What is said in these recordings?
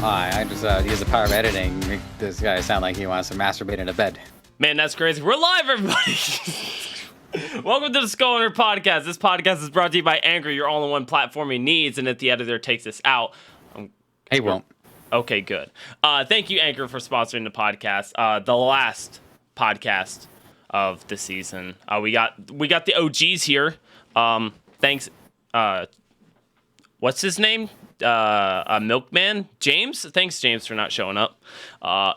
I just use the power of editing. Make this guy sound like he wants to masturbate in a bed. Man, that's crazy. We're live, everybody. Welcome to the Skull Owner Podcast. This podcast is brought to you by Anchor, your all-in-one platform he needs, and if the editor takes this out, He won't. Okay, good. Thank you, Anchor, for sponsoring the podcast. The last podcast of the season. We got the OGs here. Thanks. What's his name? Milkman James. Thanks, James, for not showing up.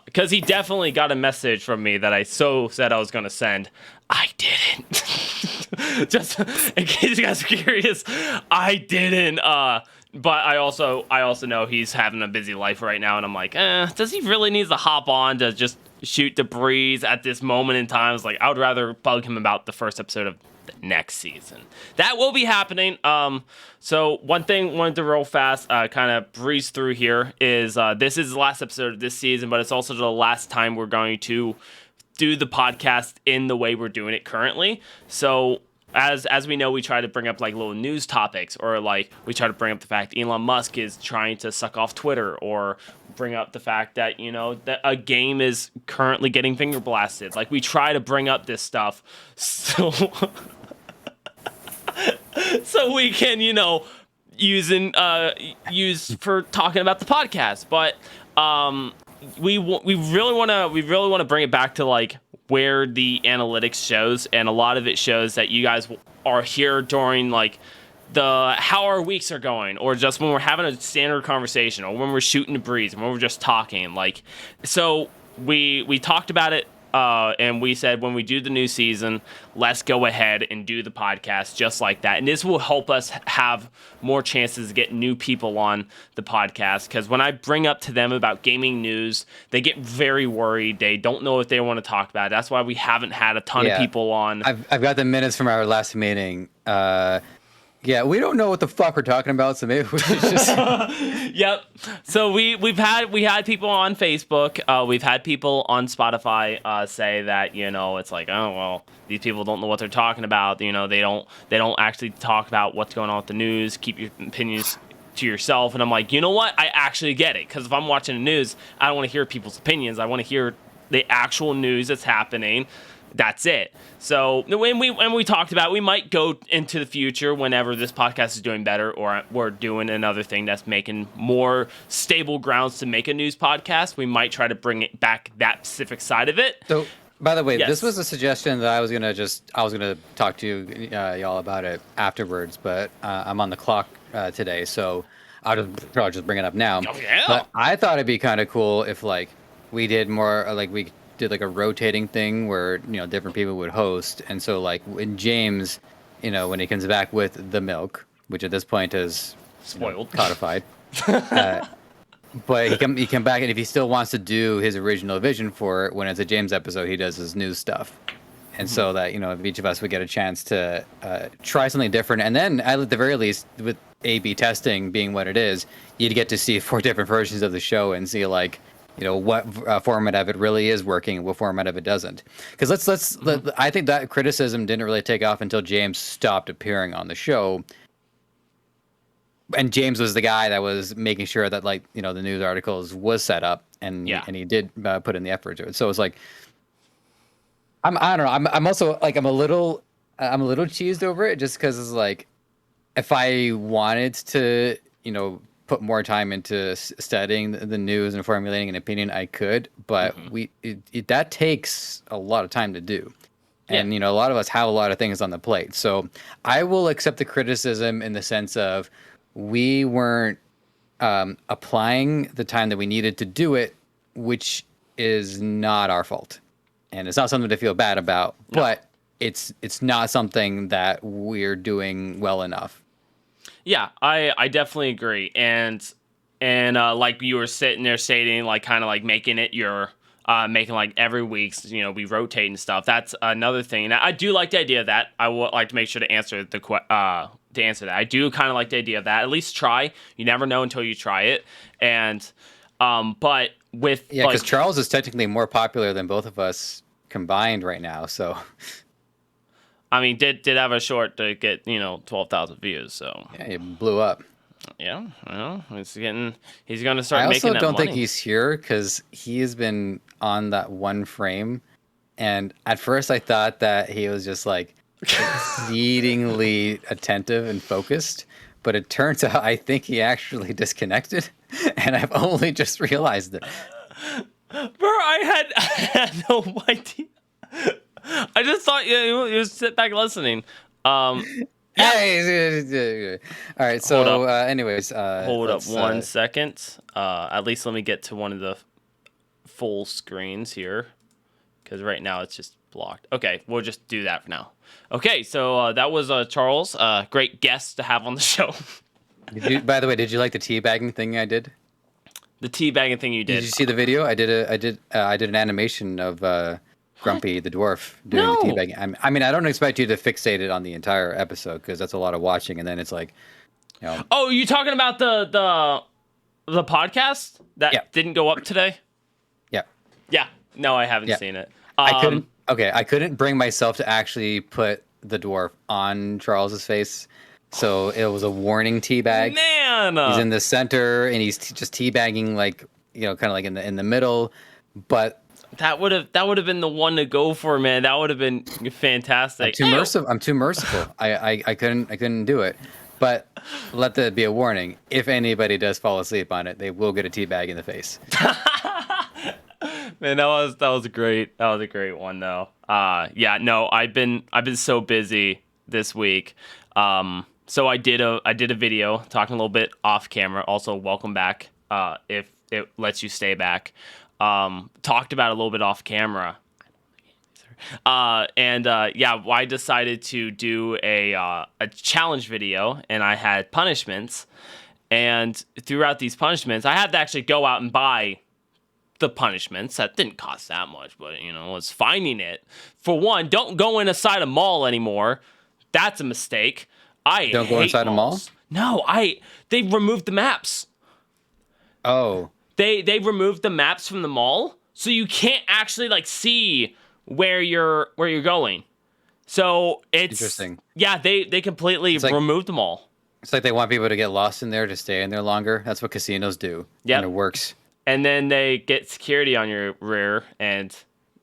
Because he definitely got a message from me that I said I was gonna send. I didn't. Just in case you guys are curious, I didn't. But I also know he's having a busy life right now, and I'm like, does he really need to hop on to just shoot the breeze at this moment in time? It's like, I would rather bug him about the first episode of the next season. That will be happening. So one thing wanted to real fast kind of breeze through here is this is the last episode of this season, but it's also the last time we're going to do the podcast in the way we're doing it currently. So as we know, we try to bring up like little news topics, or like we try to bring up the fact Elon Musk is trying to suck off Twitter, or bring up the fact that, you know, that a game is currently getting finger blasted. Like, we try to bring up this stuff so so we can, you know, use for talking about the podcast. But we really want to bring it back to like where the analytics shows, and a lot of it shows that you guys are here during like how our weeks are going, or just when we're having a standard conversation, or when we're shooting the breeze, and when we're just talking. Like, so we talked about it, and we said when we do the new season, let's go ahead and do the podcast just like that. And this will help us have more chances to get new people on the podcast, because when I bring up to them about gaming news, they get very worried. They don't know what they want to talk about. That's why we haven't had a ton of people on. I've got the minutes from our last meeting. Yeah, we don't know what the fuck we're talking about, so maybe we should just... Yep. So we had people on Facebook. We've had people on Spotify say that, you know, it's like, oh, well, these people don't know what they're talking about. You know, they don't actually talk about what's going on with the news. Keep your opinions to yourself. And I'm like, you know what? I actually get it. Because if I'm watching the news, I don't want to hear people's opinions. I want to hear the actual news that's happening. That's it. So when we talked about it, we might go into the future whenever this podcast is doing better, or we're doing another thing that's making more stable grounds to make a news podcast, we might try to bring it back, that specific side of it. So, by the way, Yes. This was a suggestion that I was gonna talk to y'all about it afterwards, but I'm on the clock today, so I'll just bring it up now. Oh, yeah. But I thought it'd be kind of cool if like we did more like we did like a rotating thing where, you know, different people would host. And so like when James, you know, when he comes back with the milk, which at this point is Spoiled. Codified, but he come back, and if he still wants to do his original vision for it, when it's a James episode, he does his news stuff. And so that, you know, if each of us would get a chance to try something different, and then at the very least, with A/B testing being what it is, you'd get to see 4 different versions of the show and see like, you know, what format of it really is working and what format of it doesn't. Because I think that criticism didn't really take off until James stopped appearing on the show. And James was the guy that was making sure that, like, you know, the news articles was set up, and he did put in the effort to it. So it's like, I don't know. I'm also like, I'm a little cheesed over it, just because it's like, if I wanted to, you know, put more time into studying the news and formulating an opinion, I could, but that takes a lot of time to do. And, you know, a lot of us have a lot of things on the plate. So I will accept the criticism in the sense of we weren't applying the time that we needed to do it, which is not our fault. And it's not something to feel bad about, but it's not something that we're doing well enough. Yeah, I definitely agree. And like you were sitting there stating, like kind of like making it your making like every week, you know, we rotate and stuff. That's another thing. And I do like the idea of that. I would like to make sure to answer that. I do kind of like the idea of that. At least try. You never know until you try it. And but with because Charles is technically more popular than both of us combined right now. So I mean, did have a short to get, you know, 12,000 views. So yeah, it blew up. Yeah, well, he's gonna start I making also that don't money. think he's here because he has been on that one frame, and at first I thought that he was just like exceedingly attentive and focused, but it turns out I think he actually disconnected, and I've only just realized it. Bro, I had no idea. I just thought you just sit back listening. Yeah. Hey, all right. Hold So, up. anyways, Hold up let's. 1 second. At least let me get to one of the full screens here, because right now it's just blocked. Okay, we'll just do that for now. Okay, so that was Charles. Great guest to have on the show. By the way, did you like the teabagging thing I did? The teabagging thing you Did did. you see the video? I did an animation of Grumpy the dwarf doing the No. teabagging. I mean, I don't expect you to fixate it on the entire episode because that's a lot of watching, and then it's like, you know, Oh, you talking about the podcast that Yeah. didn't go up today? yeah, Yeah. No, I haven't yeah. seen it. I couldn't. Okay, I couldn't bring myself to actually put the dwarf on Charles's face, so it was a warning teabag. Man. He's in the center, and he's just teabagging, like, kind of like in the middle, but. That would have been the one to go for, man. That would have been fantastic. I'm too merciful. I couldn't do it. But let that be a warning. If anybody does fall asleep on it, they will get a teabag in the face. Man, that was great. That was a great one though. Yeah, no, I've been so busy this week. So I did a video talking a little bit off camera. Also, welcome back. If it lets you stay back. Talked about it a little bit off camera. Yeah, I decided to do a challenge video, and I had punishments. And throughout these punishments, I had to actually go out and buy the punishments. That didn't cost that much, but was finding it. For one, don't go inside a mall anymore. That's a mistake. I Don't go hate inside malls. a mall? No, they removed the maps. Oh, They removed the maps from the mall, so you can't actually see where you're going. So it's interesting. Yeah, they completely like- removed them all. It's like they want people to get lost in there to stay in there longer. That's what casinos do. Yep. And it works. And then they get security on your rear, and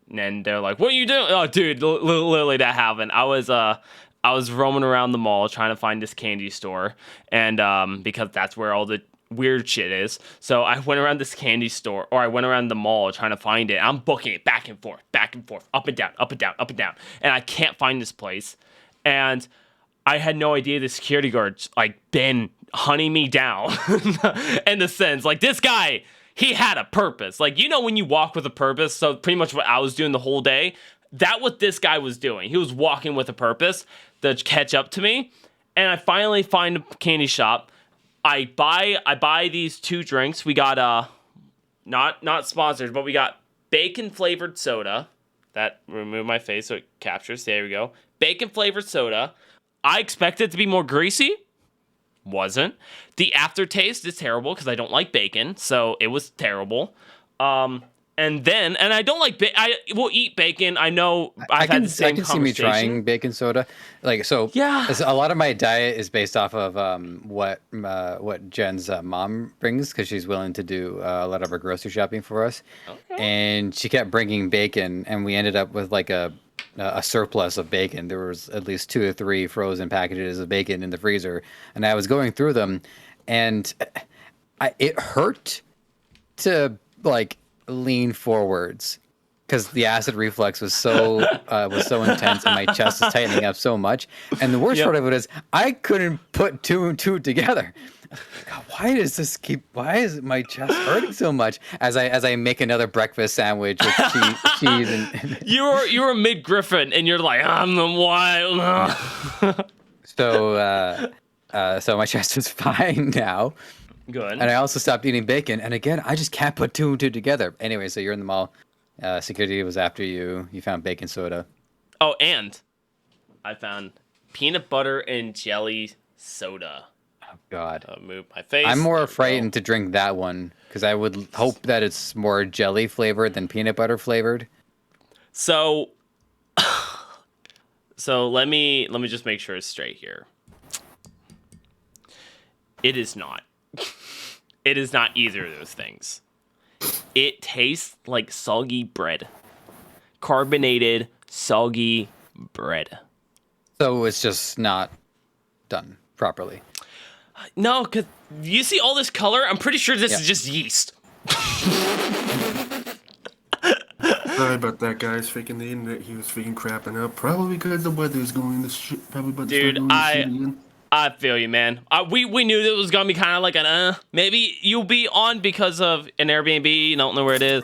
then they're like, "What are you doing?" Oh, dude, literally that happened. I was roaming around the mall trying to find this candy store, and because that's where all the weird shit is. So I went around this candy store, or I went around the mall trying to find it. I'm booking it back and forth, up and down, up and down, up and down, and I can't find this place. And I had no idea the security guard's been hunting me down in the sense this guy, he had a purpose. When you walk with a purpose, so pretty much what I was doing the whole day, that what this guy was doing. He was walking with a purpose to catch up to me. And I finally find a candy shop. I buy these 2 drinks. We got not sponsored, but we got bacon flavored soda. That remove my face so it captures. There we go. Bacon flavored soda. I expected it to be more greasy. Wasn't. The aftertaste is terrible because I don't like bacon, so it was terrible. And I don't like I will eat bacon. I know I've had the same I can see me trying bacon soda. Yeah. A lot of my diet is based off of what Jen's mom brings, because she's willing to do a lot of her grocery shopping for us. Okay. And she kept bringing bacon, and we ended up with a surplus of bacon. There was at least 2 or 3 frozen packages of bacon in the freezer, and I was going through them, and it hurt to lean forwards because the acid reflux was so intense, and my chest was tightening up so much. And the worst part of it is I couldn't put 2 and 2 together. God, why is my chest hurting so much as I make another breakfast sandwich with cheese and You were mid Griffin, and you're like, I'm the wild. so my chest is fine now. Good. And I also stopped eating bacon. And again, I just can't put 2 and 2 together. Anyway, so you're in the mall. Security was after you. You found bacon soda. Oh, and I found peanut butter and jelly soda. Oh, God. Move my face. I'm more frightened to drink that one because I would hope that it's more jelly flavored than peanut butter flavored. So let me just make sure it's straight here. It is not. It is not either of those things. It tastes like soggy bread. Carbonated, soggy bread. So it's just not done properly. No, because you see all this color? I'm pretty sure this is just yeast. Sorry about that, guys. Faking the internet, he was freaking crapping out. Probably because the weather's going to probably about to start Dude, going to shit again. I feel you, man. We knew that it was going to be kind of like an maybe you'll be on because of an Airbnb. You don't know where it is.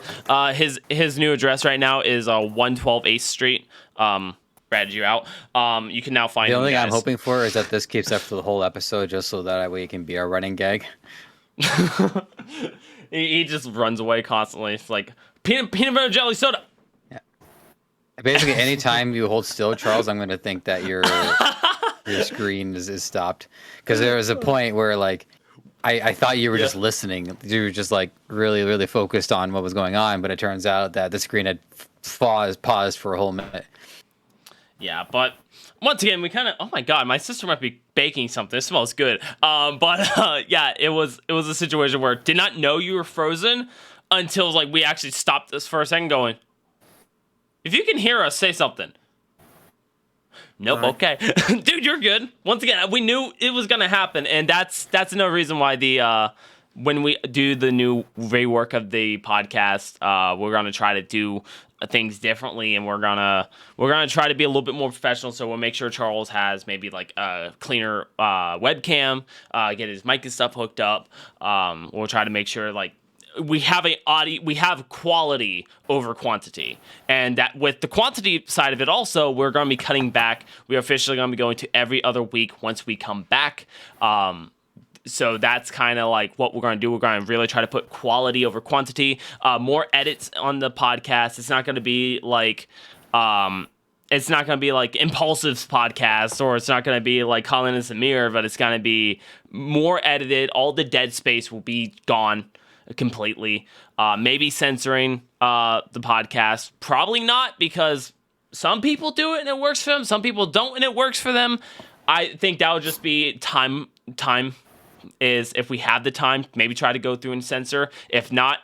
His new address right now is 112 8th Street. Ratted you out. You can now find The him, only thing I'm guys. hoping for is that this keeps up for the whole episode, just so that way it can be our running gag. He just runs away constantly. It's like peanut butter jelly soda. Basically, anytime you hold still, Charles, I'm going to think that your screen is stopped. Because there was a point where, like, I thought you were just listening. You were just, like, really, really focused on what was going on. But it turns out that the screen had paused for a whole minute. Yeah, but once again, we kind of. Oh my god, my sister might be baking something. It smells good. Yeah, it was a situation where did not know you were frozen until like we actually stopped this for a second, going. If you can hear us, say something. Nope. Okay, dude, you're good. Once again, we knew it was gonna happen, and that's another reason why the when we do the new rework of the podcast, we're gonna try to do things differently, and we're gonna try to be a little bit more professional. So we'll make sure Charles has maybe like a cleaner webcam, get his mic and stuff hooked up. We'll try to make sure like. We have quality over quantity, and that with the quantity side of it also, we're going to be cutting back. We're officially going to be going to every other week once we come back. So that's kind of like what we're going to do. We're going to really try to put quality over quantity. More edits on the podcast. It's not going to be like Impulsive's podcast, or it's not going to be like Colin and Samir, but it's going to be more edited. All the dead space will be gone completely. Maybe censoring the podcast. Probably not, because some people do it and it works for them. Some people don't and it works for them. I think that would just be time is if we have the time, maybe try to go through and censor. If not,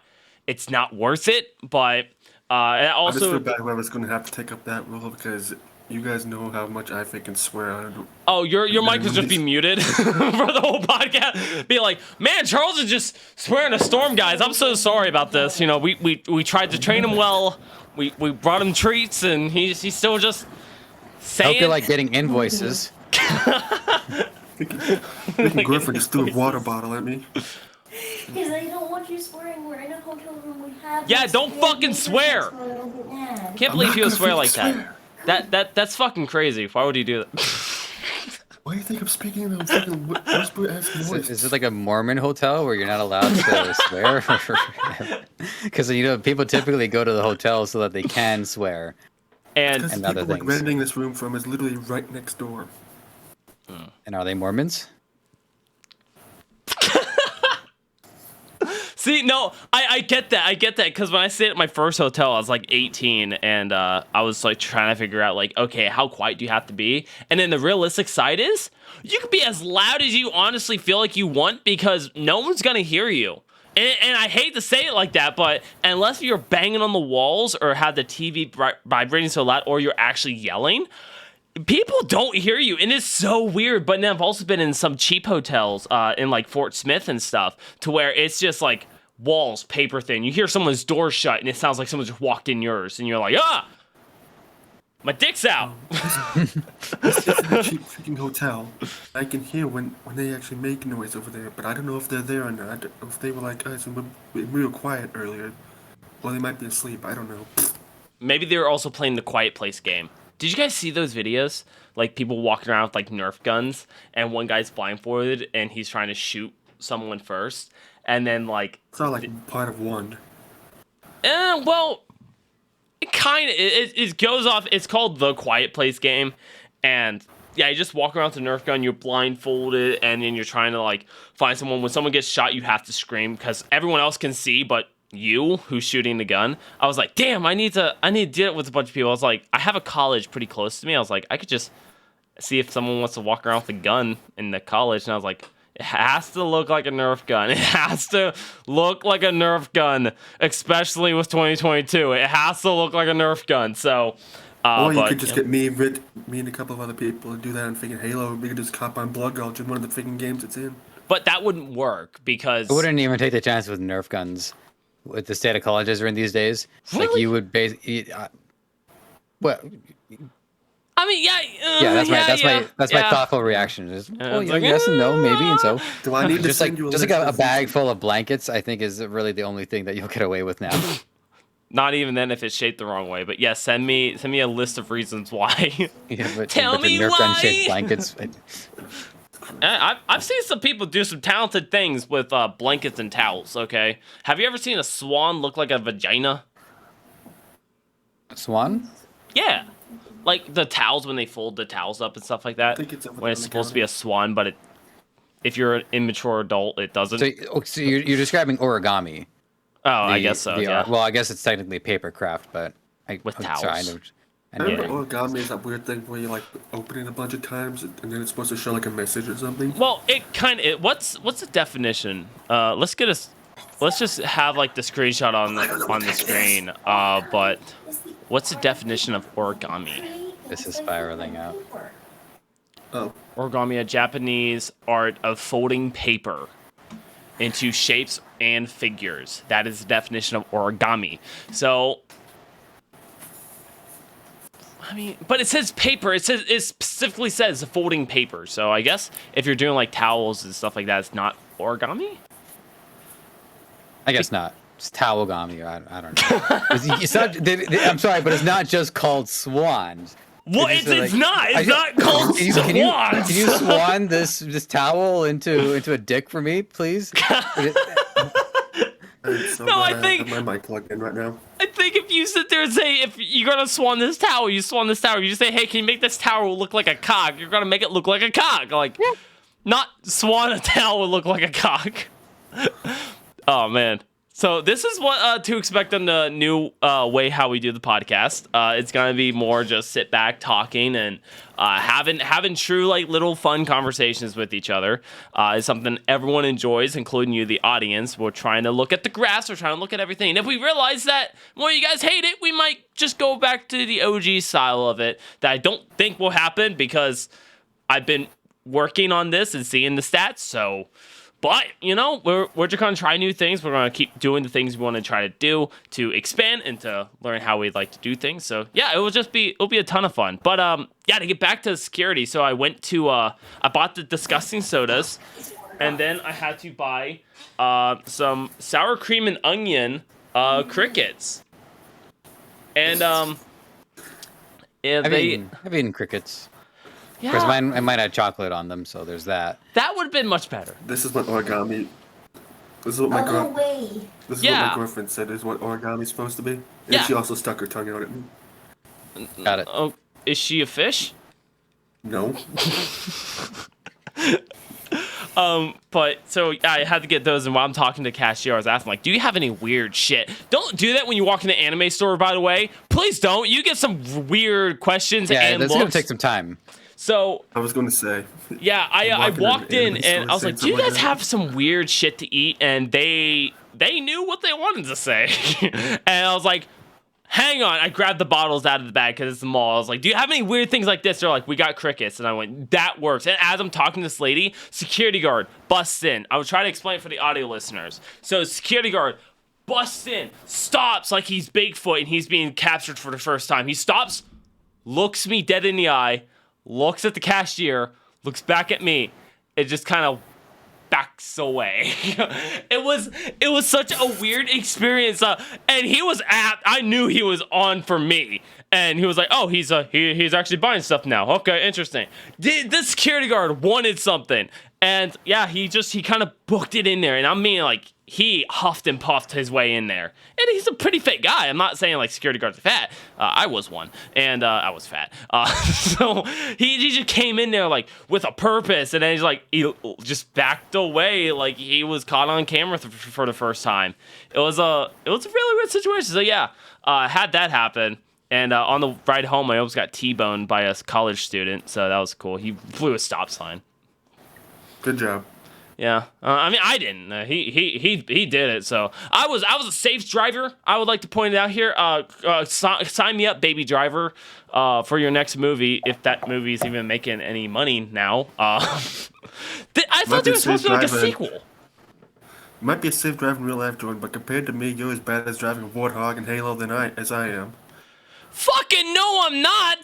it's not worth it. But I also just feel bad whoever's going to have to take up that role, because you guys know how much I freaking swear. Your mic would just be muted for the whole podcast. Be like, man, Charles is just swearing a storm, guys. I'm so sorry about this. You know, we tried to train him well. We brought him treats, and he's still just saying. Hope you like getting invoices. Making girlfriend just threw a water bottle at me. Because I don't want you swearing. We're in a hotel room. We have. Yeah, don't fucking swear. Can't believe he would swear like that. That's fucking crazy. Why would he do that? Why do you think I'm speaking in a fucking whisper-ass voice? Is it like a Mormon hotel where you're not allowed to swear? Because people typically go to the hotel so that they can swear. And Because the other people we're things. renting this room from is literally right next door. And are they Mormons? see, no, I get that. I get that, because when I stayed at my first hotel, I was like 18, and I was like trying to figure out like, okay, how quiet do you have to be? And then the realistic side is you can be as loud as you honestly feel like you want, because no one's gonna hear you. And I hate to say it like that, but unless you're banging on the walls or have the TV vibrating so loud, or you're actually yelling, people don't hear you, and it's so weird. But then I've also been in some cheap hotels in like Fort Smith and stuff, to where it's just like walls, paper thin. You hear someone's door shut, and it sounds like someone just walked in yours, and you're like, my dick's out. This is a cheap freaking hotel. I can hear when they actually make noise over there, but I don't know if they're there or not. If they were like us and we were quiet earlier, or they might be asleep. I don't know. Maybe they were also playing the Quiet Place game. Did you guys see those videos? Like people walking around with like Nerf guns, and one guy's blindfolded and he's trying to shoot someone first, and then like It's not like part of one. well, it kind of it goes off. It's called the Quiet Place game, and yeah, you just walk around with a Nerf gun. You're blindfolded, and then you're trying to like find someone. When someone gets shot, you have to scream because everyone else can see, but you who's shooting the gun. I was like, damn, I need to do it with a bunch of people. I was like, I have a college pretty close to me. I was like, I could just see if someone wants to walk around with a gun in the college, and I was like, It has to look like a Nerf gun. It has to look like a Nerf gun, especially with 2022. It has to look like a Nerf gun. So, Or you but, could just get me and a couple of other people to do that on freaking Halo. We could just cop on Blood Gulch in one of the freaking games it's in. but that wouldn't work because I wouldn't even take the chance with Nerf guns. With the state of colleges are in these days, like Really? you would basically. Well, I mean, that's my thoughtful reaction. Is well, it's like, yes and no, maybe, and so Do I need to just like send you a just like list a of bag full of blankets, I think is really the only thing that you'll get away with now. Not even then if it's shaped the wrong way. But yes, send me a list of reasons why. Yeah, but, Tell but the me Nerf gun shaped why. blankets. I've seen some people do some talented things with blankets and towels. Okay, have you ever seen a swan look like a vagina? Swan? Yeah, like the towels when they fold the towels up and stuff like that. think it's over When it's on the supposed to be a swan, but if you're an immature adult, it doesn't. So you're describing origami. I guess so. Yeah. Well, I guess it's technically paper craft, but With sorry, towels. I know. Yeah. Origami is that weird thing where you like open it a bunch of times and then it's supposed to show like a message or something. Well, it kind of. What's the definition? Let's just have like the screenshot on the screen. But what's the definition of origami? This is spiraling out. Oh, Origami, a Japanese art of folding paper into shapes and figures. That is the definition of origami. So, I mean, but it says paper. It specifically says folding paper. So I guess if you're doing like towels and stuff like that, it's not origami. I guess not. It's towelgami. I don't know. It's not, I'm sorry, but it's not just called swans. Well, It's it's just not. It's not called Can swans. you swan this towel into a dick for me, please? I'm so No, glad I think- have my mic plugged in right now. I think if you sit there and say, if you're gonna swan this towel, you swan this towel. You just say, hey, can you make this towel look like a cock? You're gonna make it look like a cock. Like, not swan a towel look like a cock. Oh, man. So this is what to expect on the new way how we do the podcast. It's gonna be more just sit back talking and having true like little fun conversations with each other. It's something everyone enjoys, including you, the audience. We're trying to look at the graphs. We're trying to look at everything. And if we realize that more you guys hate it, we might just go back to the OG style of it. That I don't think will happen because I've been working on this and seeing the stats. So. But, you know, we're just going to try new things. We're going to keep doing the things we want to try to do to expand and to learn how we'd like to do things. So, yeah, it'll be a ton of fun. But, yeah, to get back to security. So I went to, I bought the disgusting sodas. And then I had to buy some sour cream and onion crickets. And, I've eaten crickets. yeah, Because mine, I might have chocolate on them, so there's that. that would have been much better. This is what origami. This is what my Oh, no way. This is Yeah. what my girlfriend said is what origami's supposed to be. And Yeah. she also stuck her tongue out at me. Got it. Oh, is she a fish? No. But so I had to get those, and while I'm talking to the cashier, I was asking, like, do you have any weird shit? Don't do that when you walk in the anime store, by the way. Please don't. You get some weird questions Yeah, and that's gonna looks. take some time. So I was going to say. yeah, I walking in walked the in anime store and I was like, saying do you something guys like that? have some weird shit to eat? And they knew what they wanted to say. And I was like, hang on. I grabbed the bottles out of the bag because it's the mall. I was like, do you have any weird things like this? They're like, we got crickets. And I went, that works. And as I'm talking to this lady, security guard busts in. I was trying to explain it for the audio listeners. So security guard busts in, stops like he's Bigfoot and he's being captured for the first time. He stops, looks me dead in the eye, looks at the cashier, looks back at me, and just kind of backs away. It was such a weird experience, and he was I knew he was on for me, and he was like, oh, he's actually buying stuff now. Okay, interesting. The security guard wanted something, and yeah, he kind of booked it in there, and I mean, like, he huffed and puffed his way in there. And he's a pretty fit guy. I'm not saying, like, security guards are fat. I was one. And I was fat. So he just came in there, like, with a purpose. And then he's, like, he just backed away like he was caught on camera for the first time. It was a really weird situation. So, yeah, had that happen. And on the ride home, I almost got T-boned by a college student. So that was cool. He flew a stop sign. Good job. Yeah, I mean, I didn't. He did it. So I was a safe driver. I would like to point it out here. Sign me up, Baby Driver, for your next movie, if that movie's even making any money now. I thought there was supposed to be like a sequel. Might be a safe driver in real life, Jordan, but compared to me, you're as bad as driving a Warthog in Halo as I am. Fucking no, I'm not.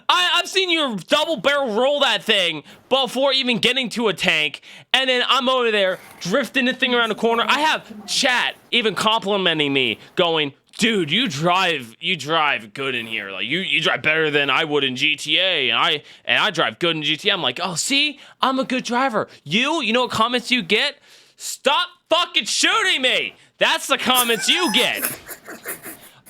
I've seen you double barrel roll that thing before even getting to a tank, and then I'm over there drifting the thing around the corner. I have chat even complimenting me, going, "Dude, you drive good in here. Like you drive better than I would in GTA, and I drive good in GTA." I'm like, "Oh, see, I'm a good driver." You know what comments you get? Stop fucking shooting me. That's the comments you get.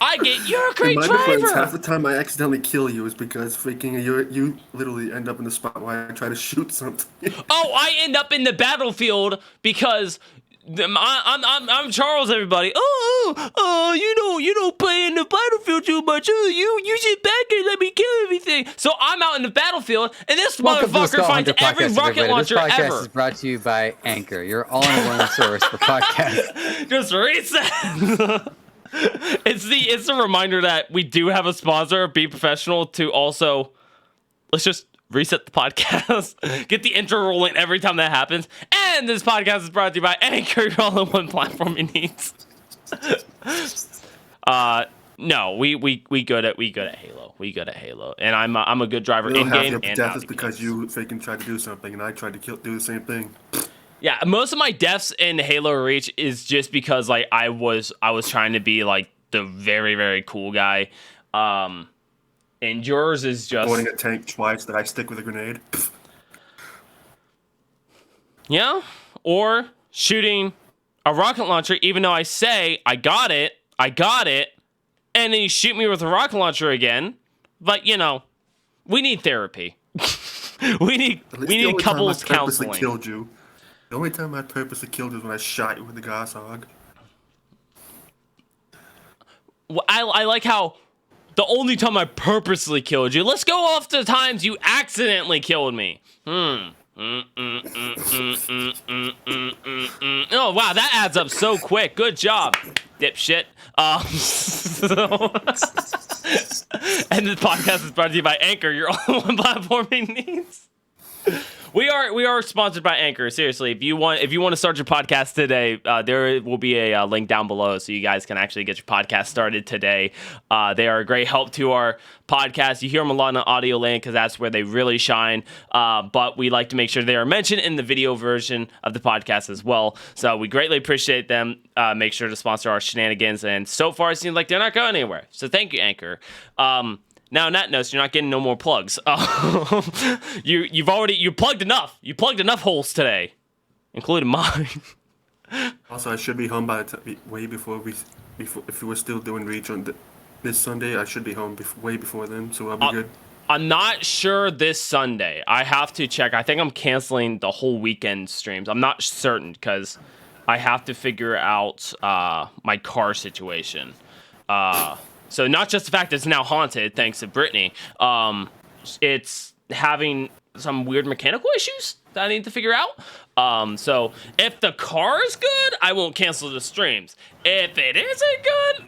I get, you're a great in my driver. Defense, half the time I accidentally kill you is because freaking you literally end up in the spot where I try to shoot something. Oh, I end up in the battlefield because I'm Charles. Everybody. You don't play in the battlefield too much. You sit back and let me kill everything. So I'm out in the battlefield, and this motherfucker finds every rocket launcher ever. This podcast ever. is brought to you by Anchor, your all-in-one source for podcasts. Just reset. It's a reminder that we do have a sponsor, Be Professional, to also, let's just reset the podcast, get the intro rolling every time that happens. And this podcast is brought to you by Anchor, your all-in-one platform you need. No, we good at Halo. We good at Halo, and I'm a good driver in game and death out is because you freaking tried to do something, and I tried to do the same thing. Yeah, most of my deaths in Halo Reach is just because like I was trying to be like the very, very cool guy. And yours is just boarding a tank twice that I stick with a grenade. Yeah, or shooting a rocket launcher even though I say I got it, and then you shoot me with a rocket launcher again. But you know, we need therapy. we need couples counseling. Killed you. The only time I purposely killed you was when I shot you with the gas hog. Well, I like how the only time I purposely killed you. Let's go off the times you accidentally killed me. Oh, wow, that adds up so quick. Good job, dipshit. And this podcast is brought to you by Anchor, your all-in-one platform needs. We are sponsored by Anchor. Seriously, if you want to start your podcast today, there will be a link down below so you guys can actually get your podcast started today. They are a great help to our podcast. You hear them a lot on audio land because that's where they really shine. But we like to make sure they are mentioned in the video version of the podcast as well. So we greatly appreciate them. Make sure to sponsor our shenanigans. And so far, it seems like they're not going anywhere. So thank you, Anchor. Now, on that note, you're not getting no more plugs. You plugged enough. You plugged enough holes today, including mine. Also, I should be home by way before if we were still doing Reach on this Sunday. I should be home way before then, so I'll be good. I'm not sure this Sunday. I have to check. I think I'm canceling the whole weekend streams. I'm not certain because I have to figure out my car situation. So not just the fact that it's now haunted, thanks to Brittany. It's having some weird mechanical issues that I need to figure out. So if the car is good, I won't cancel the streams. If it isn't good,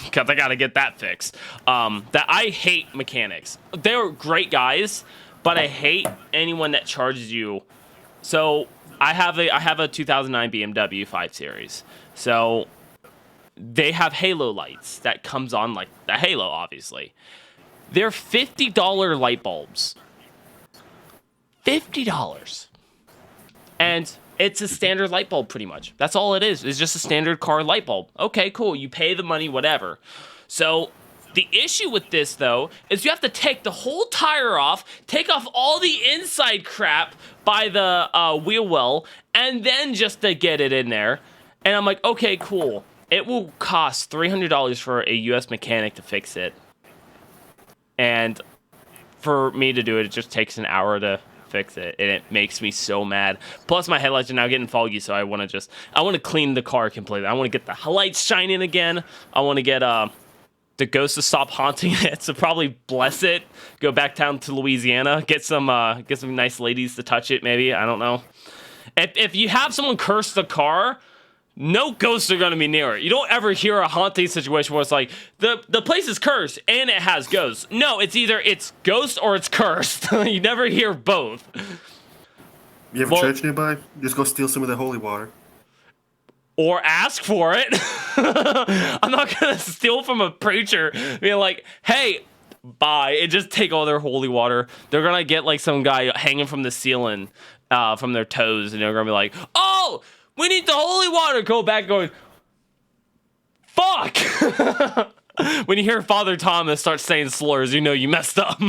because I got to get that fixed. That I hate mechanics. They're great guys, but I hate anyone that charges you. So I have a 2009 BMW 5 Series. So they have halo lights that comes on like the halo, obviously. They're $50 light bulbs. $50. And it's a standard light bulb pretty much. That's all it is. It's just a standard car light bulb. Okay, cool. You pay the money, whatever. So the issue with this, though, is you have to take the whole tire off, take off all the inside crap by the wheel well, and then just to get it in there. And I'm like, okay, cool. It will cost $300 for a U.S. mechanic to fix it. And for me to do it, it just takes an hour to fix it. And it makes me so mad. Plus, my headlights are now getting foggy, so I want to clean the car completely. I want to get the lights shining again. I want to get the ghosts to stop haunting it. So probably bless it. Go back down to Louisiana. Get some nice ladies to touch it. Maybe, I don't know. If you have someone curse the car, no ghosts are gonna be near it. You don't ever hear a haunting situation where it's like the place is cursed and it has ghosts. No, it's either it's ghost or it's cursed. You never hear both. You have a church nearby? Just go steal some of the holy water. Or ask for it. I'm not gonna steal from a preacher being like, hey, bye, and just take all their holy water. They're gonna get like some guy hanging from the ceiling from their toes, and they're gonna be like, oh, we need the holy water. Go back going, fuck. When you hear Father Thomas start saying slurs, you know you messed up.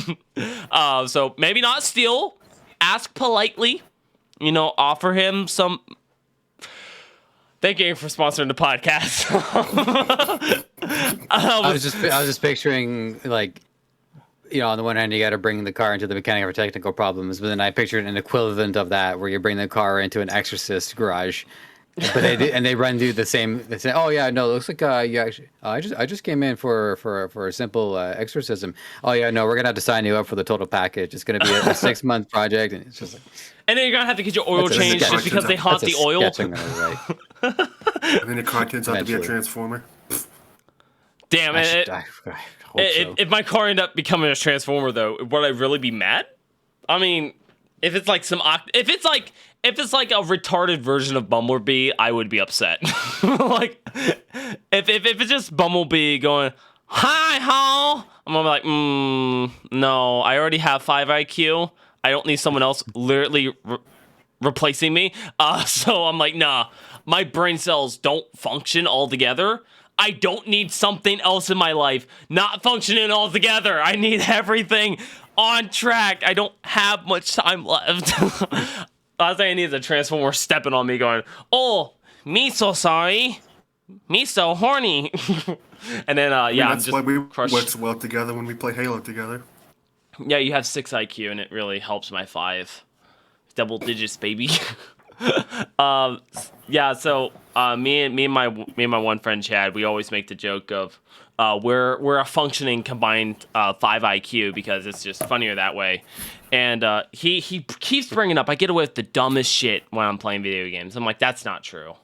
So maybe not steal. Ask politely. Offer him some. Thank you for sponsoring the podcast. I was just picturing, like, on the one hand, you got to bring the car into the mechanic for technical problems, but then I pictured an equivalent of that where you bring the car into an exorcist garage, but they run through the same. They say, "Oh yeah, no, it looks like you actually. I just came in for a simple exorcism. Oh yeah, no, we're gonna have to sign you up for the total package. It's gonna be a 6-month project, and it's just like." And then you're gonna have to get your oil changed just because they haunt the oil. And then the car turns out to be a transformer. Damn it! If my car ended up becoming a transformer, though, would I really be mad? I mean, if it's like if it's like a retarded version of Bumblebee, I would be upset. Like, if it's just Bumblebee going, hi ho, I'm gonna be like, no, I already have 5 IQ. I don't need someone else literally replacing me. So I'm like, nah, my brain cells don't function altogether. I don't need something else in my life not functioning altogether. I need everything on track. I don't have much time left. Last thing I need is a transformer stepping on me going, oh, me so sorry. Me so horny. And then, I'm that's just why we crushed. work so well together when we play Halo together. Yeah, you have 6 IQ, and it really helps my 5. Double digits, baby. So me and my one friend Chad, we always make the joke of we're a functioning combined 5 IQ because it's just funnier that way. And he keeps bringing up I get away with the dumbest shit when I'm playing video games. I'm like, that's not true.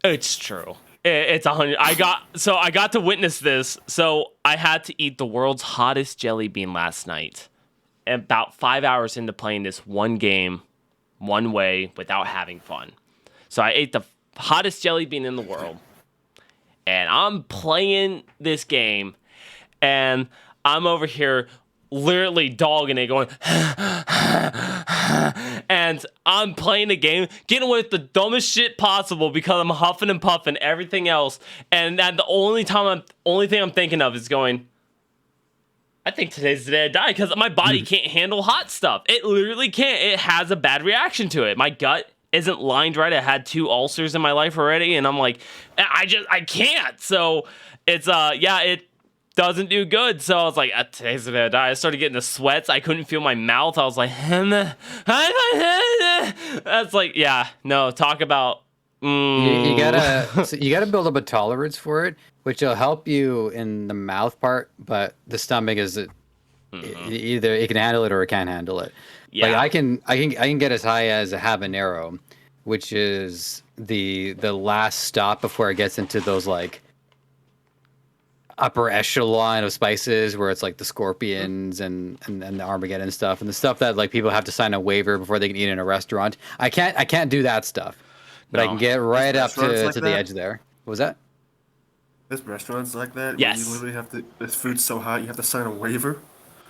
It's true. It's 100. I got to witness this. So I had to eat the world's hottest jelly bean last night. About 5 hours into playing this one game, one way, without having fun. So I ate the hottest jelly bean in the world. And I'm playing this game. And I'm over here literally dogging it, going, and I'm playing the game, getting away with the dumbest shit possible because I'm huffing and puffing everything else, and then the only thing I'm thinking of is going, I think today's the day I die because my body can't handle hot stuff. It literally can't. It has a bad reaction to it. My gut isn't lined right. I had 2 ulcers in my life already, and I'm like, I can't. So it's it doesn't do good. So I was like, today's the day I die. I started getting the sweats. I couldn't feel my mouth. I was like, that's like, talk about. You gotta build up a tolerance for it, which will help you in the mouth part, but the stomach is either it can handle it or it can't handle it. Yeah. Like I can get as high as a habanero, which is the last stop before it gets into those like upper echelon of spices where it's like the scorpions and the Armageddon stuff and the stuff that like people have to sign a waiver before they can eat in a restaurant. I can't do that stuff, but I can get right up to the edge there. What was that? There's restaurants like that. Yes. Where you literally have to. This food's so hot, you have to sign a waiver.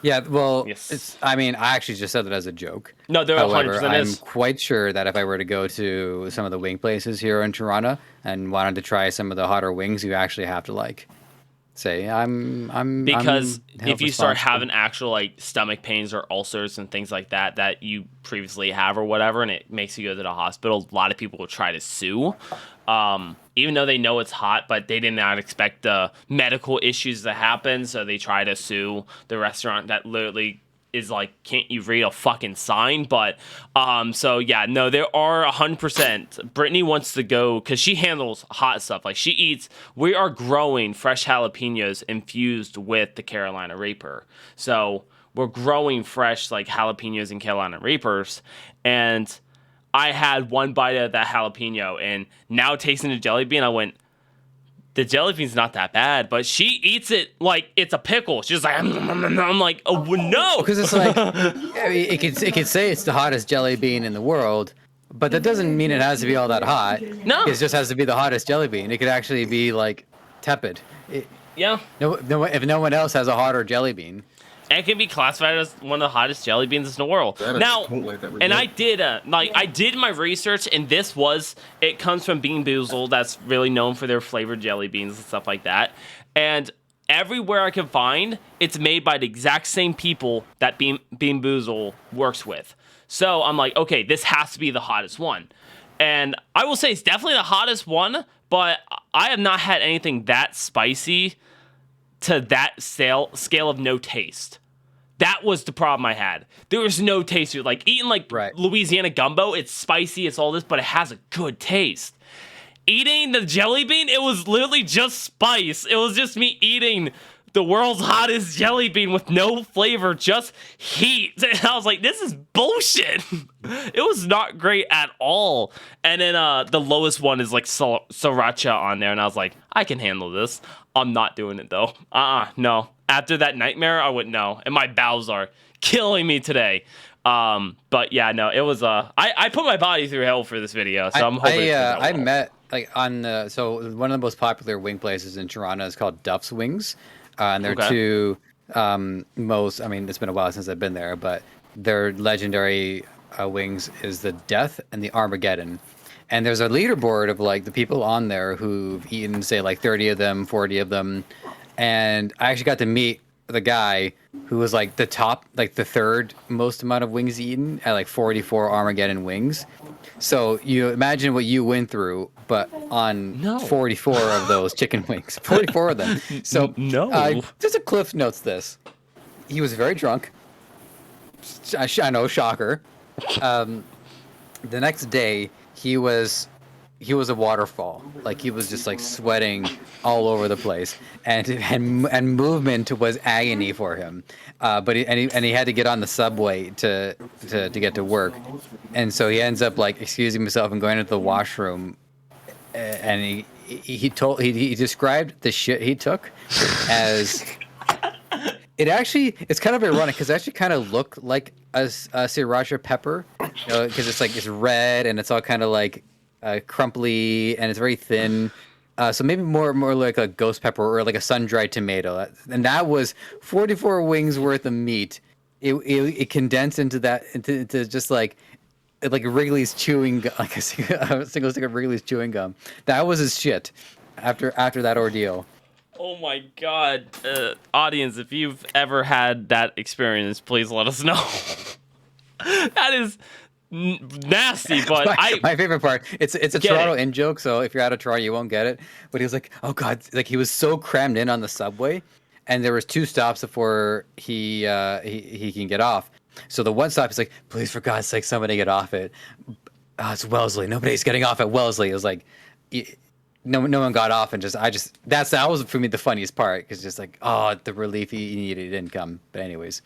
Yeah, well, yes. I actually just said that as a joke. No, there 100% I'm is. quite sure that if I were to go to some of the wing places here in Toronto and wanted to try some of the hotter wings, you actually have to like say because if you start responsible. having actual like stomach pains or ulcers and things like that you previously have or whatever, and it makes you go to the hospital, a lot of people will try to sue. Even though they know it's hot, but they did not expect the medical issues to happen, so they try to sue the restaurant that literally is like, can't you read a fucking sign? But so yeah, no, there are 100%. Brittany wants to go because she handles hot stuff. Like we are growing fresh jalapenos infused with the Carolina Reaper. So we're growing fresh like jalapenos and Carolina Reapers, and I had one bite of that jalapeno, and now tasting the jelly bean, I went, the jelly bean's not that bad, but she eats it like it's a pickle. She's like, I'm like, oh no, because it's like, I mean, it could say it's the hottest jelly bean in the world, but that doesn't mean it has to be all that hot. No. It just has to be the hottest jelly bean. It could actually be like tepid. Yeah. No, if no one else has a hotter jelly bean. And it can be classified as one of the hottest jelly beans in the world. Now, and I did my research, and it comes from Bean Boozled, that's really known for their flavored jelly beans and stuff like that. And everywhere I can find, it's made by the exact same people that Bean Boozled works with. So I'm like, okay, this has to be the hottest one. And I will say it's definitely the hottest one, but I have not had anything that spicy to that scale of no taste. That was the problem I had. There was no taste to it. Like eating Louisiana gumbo, it's spicy, it's all this, but it has a good taste. Eating the jelly bean, it was literally just spice. It was just me eating the world's hottest jelly bean with no flavor, just heat. And I was like, this is bullshit. It was not great at all. And then the lowest one is like sriracha on there, and I was like, I can handle this. I'm not doing it though. No. After that nightmare, I wouldn't know. And my bowels are killing me today. But yeah, no, it was I put my body through hell for this video, so I'm hoping I met like on so one of the most popular wing places in Toronto is called Duff's Wings. And they're two most, I mean, it's been a while since I've been there, but their legendary wings is the Death and the Armageddon. And there's a leaderboard of like the people on there who've eaten, say, like 30 of them, 40 of them. And I actually got to meet the guy who was like the top, like the third most amount of wings eaten at like 44 Armageddon wings. So you imagine what you went through, but on 44 of those chicken wings, 44 of them. So just a Cliff notes this. He was very drunk. I know, shocker. The next day he was a waterfall. Like he was just like sweating all over the place, and movement was agony for him. But he had to get on the subway to get to work, and so he ends up like excusing himself and going into the washroom, and he described the shit he took as. It's kind of ironic because it actually kind of looked like a sriracha pepper, because it's red and it's all kind of like crumply and it's very thin. So maybe more like a ghost pepper or like a sun-dried tomato. And that was 44 wings worth of meat. It condensed into just like Wrigley's chewing gum, like a single stick of Wrigley's chewing gum. That was his shit after that ordeal. Oh my god. Audience, if you've ever had that experience, please let us know. That is nasty, but my favorite part, it's a Toronto in joke, so if you're out of Toronto you won't get it, but he was like, oh god, like he was so crammed in on the subway, and there was 2 stops before he can get off. So the one stop is like, please for God's sake somebody get off it. It's Wellesley, nobody's getting off at Wellesley. It was like no one got off, and that was for me the funniest part, because just like, oh, the relief he needed didn't come. But anyways,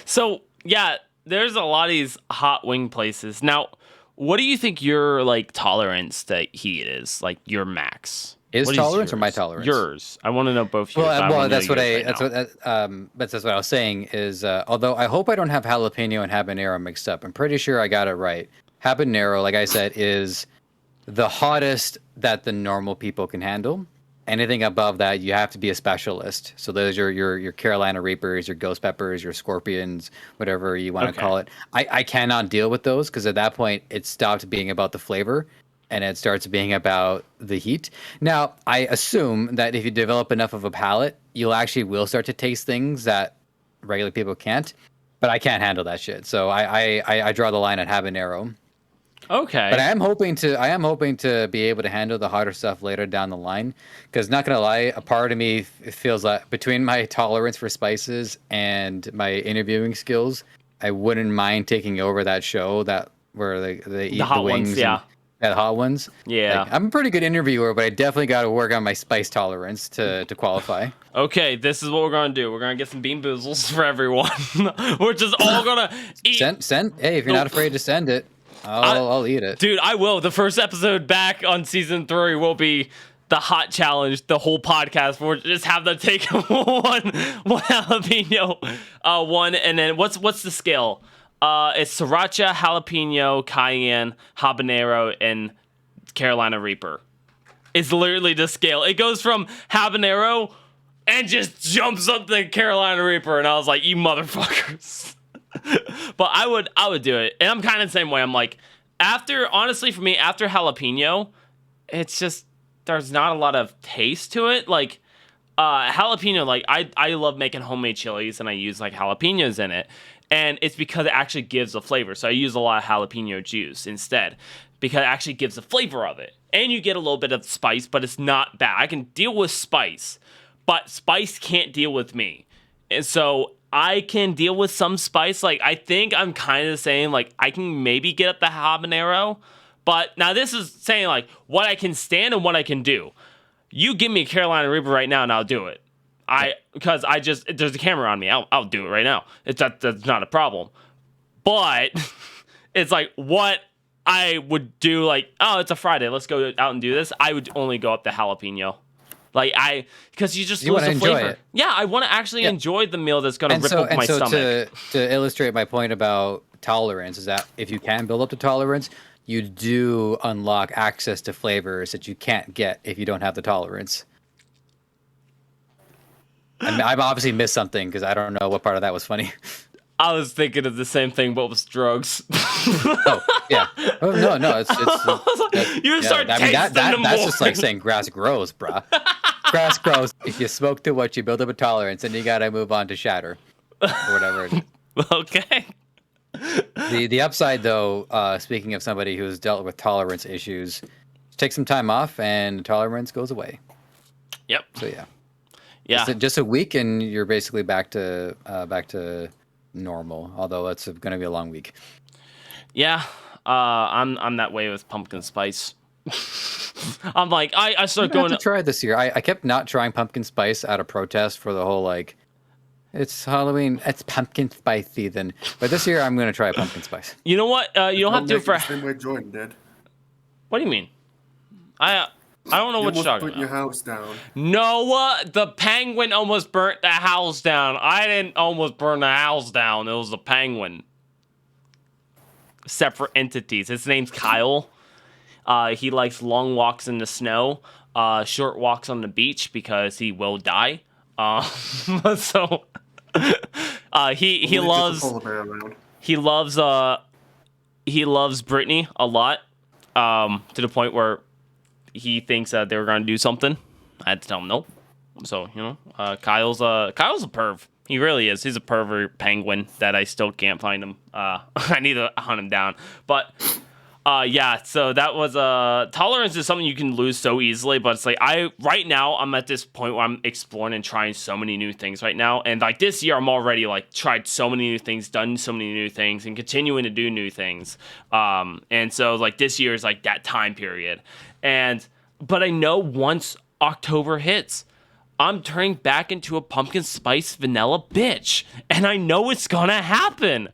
so yeah, there's a lot of these hot wing places. Now, what do you think your like tolerance to heat is? Like your max is tolerance or my tolerance? Yours. I want to know both. Well, that's what I was saying is, although I hope I don't have jalapeno and habanero mixed up. I'm pretty sure I got it right. Habanero, like I said, is the hottest that the normal people can handle. Anything above that, you have to be a specialist. So those are your Carolina Reapers, your ghost peppers, your scorpions, whatever you want to call it. I cannot deal with those, because at that point it stopped being about the flavor and it starts being about the heat. Now, I assume that if you develop enough of a palate, you'll actually will start to taste things that regular people can't. But I can't handle that shit. So I draw the line at habanero. Okay. But I am hoping to be able to handle the hotter stuff later down the line. Because not gonna lie, a part of me feels like between my tolerance for spices and my interviewing skills, I wouldn't mind taking over that show that where they eat the hot wings ones, yeah. and the hot ones. Yeah. Like, I'm a pretty good interviewer, but I definitely got to work on my spice tolerance to qualify. Okay, this is what we're gonna do. We're gonna get some bean boozles for everyone. We're just all gonna eat. Send. Hey, if you're not afraid to send it, I'll eat it. Dude, I will. The first episode back on season 3 will be the hot challenge. The whole podcast. We'll just have them take one jalapeno, one, and then what's the scale? It's sriracha, jalapeno, cayenne, habanero, and Carolina Reaper. It's literally the scale. It goes from habanero and just jumps up to Carolina Reaper, and I was like, you motherfuckers. But I would do it. And I'm kind of the same way. I'm like, honestly, for me, after jalapeno, it's just, there's not a lot of taste to it. Like, jalapeno, like, I love making homemade chilies, and I use, like, jalapenos in it. And it's because it actually gives a flavor. So I use a lot of jalapeno juice instead, because it actually gives the flavor of it. And you get a little bit of spice, but it's not bad. I can deal with spice, but spice can't deal with me. And so I can deal with some spice. Like, I think I'm kind of saying, like, I can maybe get up the habanero. But now this is saying, like, what I can stand and what I can do. You give me a Carolina Reaper right now, and I'll do it. Because there's a camera on me. I'll do it right now. That's not a problem. But it's like what I would do, like, oh, it's a Friday, let's go out and do this. I would only go up the jalapeno. Like, because you just lose the flavor. It. Yeah, I want to actually enjoy the meal that's going to rip up my stomach. To illustrate my point about tolerance is that if you can build up the tolerance, you do unlock access to flavors that you can't get if you don't have the tolerance. I mean, I've obviously missed something because I don't know what part of that was funny. I was thinking of the same thing, but with drugs. Oh, yeah. Oh, no, it's you start tasting them that's more. just like saying grass grows, bruh. Grass grows. If you smoke too much, you build up a tolerance, and you gotta move on to shatter or whatever it is. Okay. The upside, though, speaking of somebody who's dealt with tolerance issues, take some time off, and the tolerance goes away. Yep. So yeah. Yeah. Just a week, and you're basically back to normal. Although it's going to be a long week. Yeah. I'm that way with pumpkin spice. I'm like, I start going to try this year. I kept not trying pumpkin spice out of protest for the whole like, it's Halloween, it's pumpkin spice season. But this year I'm going to try pumpkin spice. You know what? You don't have to do it for. The same way Jordan did. What do you mean? I don't know what you're talking about. Your house down. No, the penguin almost burnt the house down. I didn't almost burn the house down. It was the penguin. Separate entities. His name's Kyle. He likes long walks in the snow, short walks on the beach because he will die. So he loves Brittany a lot, to the point where he thinks that they were going to do something. I had to tell him no. So, Kyle's a perv. He really is. He's a pervert penguin that I still can't find him. I need to hunt him down. But, yeah, so that was, tolerance is something you can lose so easily, but it's like, right now, I'm at this point where I'm exploring and trying so many new things right now. And like this year, I'm already like tried so many new things, done so many new things, and continuing to do new things. And so like this year is like that time period. But I know once October hits, I'm turning back into a pumpkin spice vanilla bitch. And I know it's gonna happen.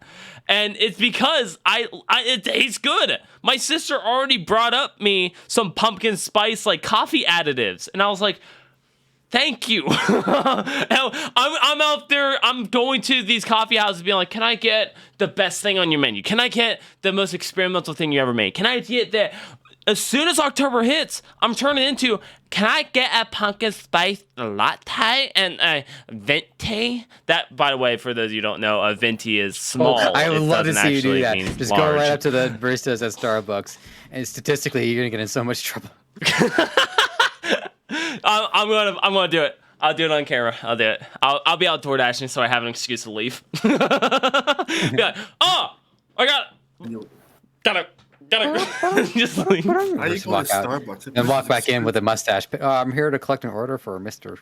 And it's because it tastes good. My sister already brought up me some pumpkin spice like coffee additives. And I was like, thank you. I'm out there, I'm going to these coffee houses being like, can I get the best thing on your menu? Can I get the most experimental thing you ever made? Can I get that? As soon as October hits, I'm turning into, can I get a pumpkin spice latte and a venti? That, by the way, for those of you who don't know, a venti is small. I would love to see you do that. Just large. Go right up to the baristas at Starbucks, and statistically, you're gonna get in so much trouble. I'm gonna do it. I'll do it on camera. I'll do it. I'll be out door dashing, so I have an excuse to leave. Be like, oh, I got it. Gotta just leave. How you Just going walk to out Starbucks? and walk back in with a mustache. I'm here to collect an order for Mr.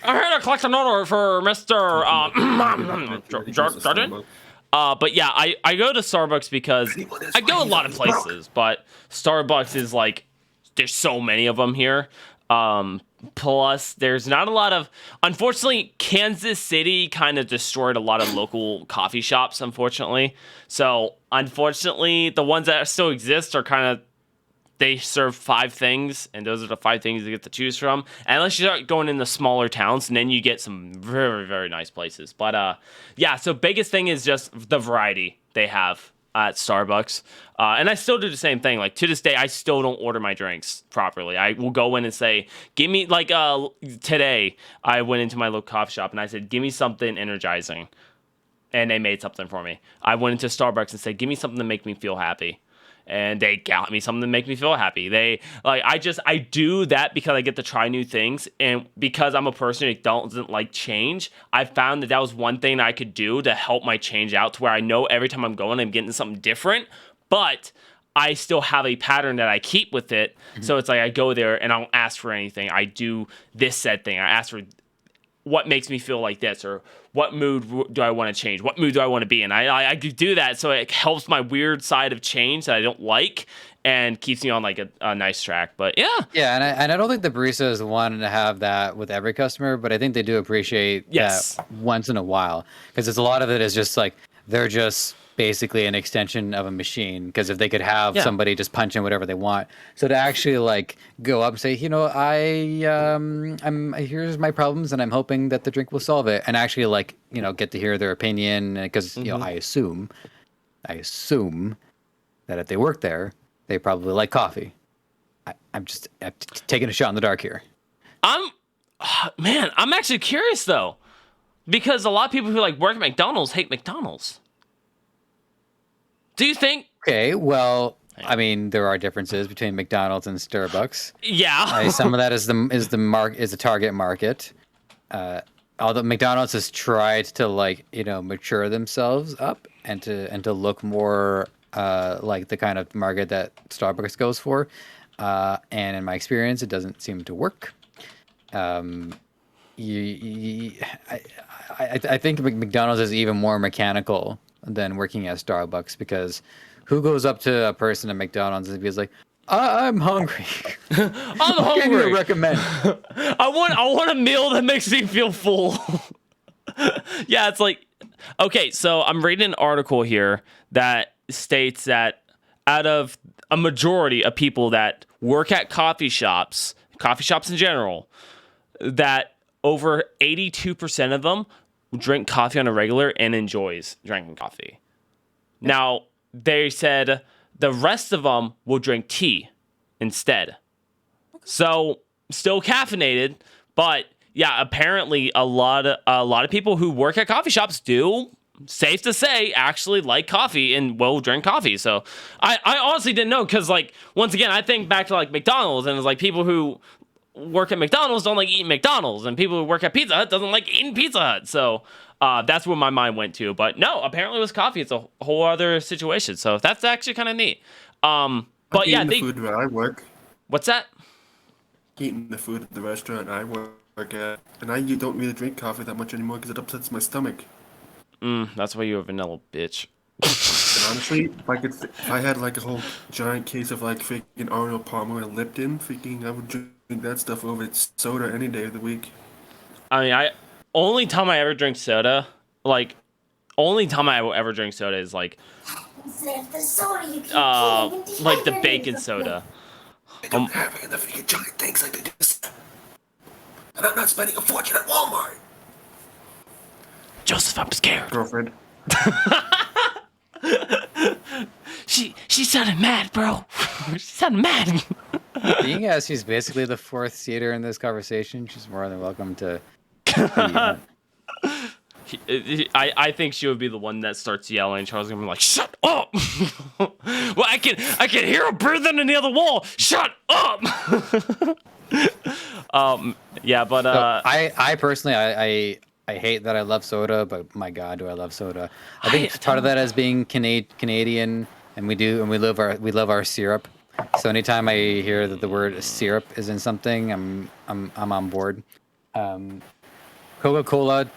I'm here to collect an order for Mr. Jordan. But yeah, I go to Starbucks because I go a lot of places, but Starbucks is like, there's so many of them here. Plus, there's not a lot of. Unfortunately, Kansas City kind of destroyed a lot of local coffee shops, unfortunately. So, unfortunately, the ones that still exist are kind of. They serve 5 things, and those are the 5 things you get to choose from. And unless you start going in the smaller towns, and then you get some very, very nice places. But yeah, so biggest thing is just the variety they have at Starbucks. And I still do the same thing. Like, to this day, I still don't order my drinks properly. I will go in and say, give me, like, today, I went into my local coffee shop, and I said, give me something energizing. And they made something for me. I went into Starbucks and said, give me something to make me feel happy. And they got me something to make me feel happy. I do that because I get to try new things, and because I'm a person who doesn't like change, I found that was one thing that I could do to help my change out, to where I know every time I'm going, I'm getting something different, but I still have a pattern that I keep with it. Mm-hmm. So it's like I go there and I don't ask for anything. I do this said thing. I ask for what makes me feel like this, or what mood do I want to change? What mood do I want to be in? I do that, so it helps my weird side of change that I don't like, and keeps me on like a nice track. But yeah, and I don't think the baristas want to have that with every customer, but I think they do appreciate that once in a while, because a lot of it is just like they're just basically an extension of a machine. Because if they could have somebody just punch in whatever they want, so to actually like go up and say, I'm here's my problems and I'm hoping that the drink will solve it, and actually like get to hear their opinion, because I assume that if they work there, they probably like coffee. I'm taking a shot in the dark here. I'm actually curious though, because a lot of people who like work at McDonald's hate McDonald's. Do you think? Okay, well, I mean, there are differences between McDonald's and Starbucks. Yeah. Some of that is the target market. Although McDonald's has tried to mature themselves up and to look more like the kind of market that Starbucks goes for. And in my experience, it doesn't seem to work. I think McDonald's is even more mechanical than working at Starbucks, because who goes up to a person at McDonald's and is like, I'm hungry. I'm hungry. What can you recommend? I want a meal that makes me feel full. Yeah, it's like, okay, so I'm reading an article here that states that out of a majority of people that work at coffee shops in general, that over 82% of them drink coffee on a regular and enjoys drinking coffee. Now, they said the rest of them will drink tea instead. So, still caffeinated, but yeah, apparently a lot of people who work at coffee shops do, safe to say, actually like coffee and will drink coffee. So, I honestly didn't know, because like, once again, I think back to like McDonald's, and it's like people who work at McDonald's don't like eating McDonald's, and people who work at Pizza Hut doesn't like eating Pizza Hut. So that's where my mind went to. But no, apparently with coffee, it's a whole other situation. So that's actually kind of neat. But yeah, the food where I work. What's that? Eating the food at the restaurant I work at, and I don't really drink coffee that much anymore because it upsets my stomach. That's why you're a vanilla bitch. And honestly, if I had like a whole giant case of like freaking Arnold Palmer and Lipton, I would drink that stuff over soda any day of the week. I mean, only time I ever drink soda, like, only time I will ever drink soda is like, like the bacon soda. They don't have it in the freaking giant things like they do. And I'm not spending a fortune at Walmart. Joseph, I'm scared. Girlfriend. She sounded mad, bro. She sounded mad. Being as she's basically the fourth seater in this conversation, she's more than welcome to. I think she would be the one that starts yelling. Charles is gonna be like, "Shut up!" Well, I can hear her breathing in the other wall. Shut up. Yeah, but I personally I hate that I love soda, but my God, do I love soda. I think part of that is being Canadian and we love our syrup. So anytime I hear that the word syrup is in something, I'm on board. Coca-Cola,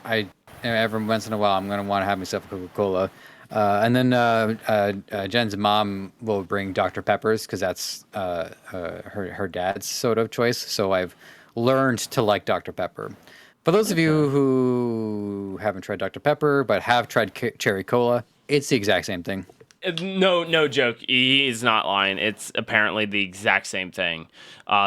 I every once in a while I'm gonna want to have myself a Coca-Cola. And then Jen's mom will bring Dr. Peppers because that's her dad's soda of choice. So I've learned to like Dr. Pepper. For those of you who haven't tried Dr. Pepper but have tried Cherry Cola, it's the exact same thing. No joke. He is not lying. It's apparently the exact same thing.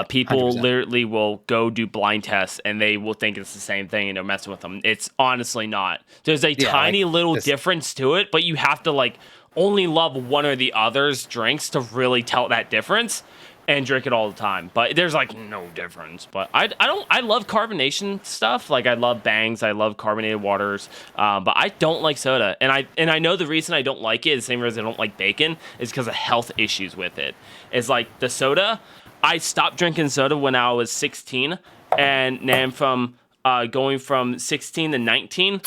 People 100%. literally will go do blind tests and they will think it's the same thing and they're messing with them. It's honestly not. There's a tiny little difference to it, but you have to like only love one or the other's drinks to really tell that difference and drink it all the time. But there's like no difference. But I love carbonation stuff. Like I love Bangs, I love carbonated waters. But I don't like soda. And I know the reason I don't like it, the same reason I don't like bacon, is because of health issues with it. It's like the soda, I stopped drinking soda when I was 16, and then from going from 16 to 19,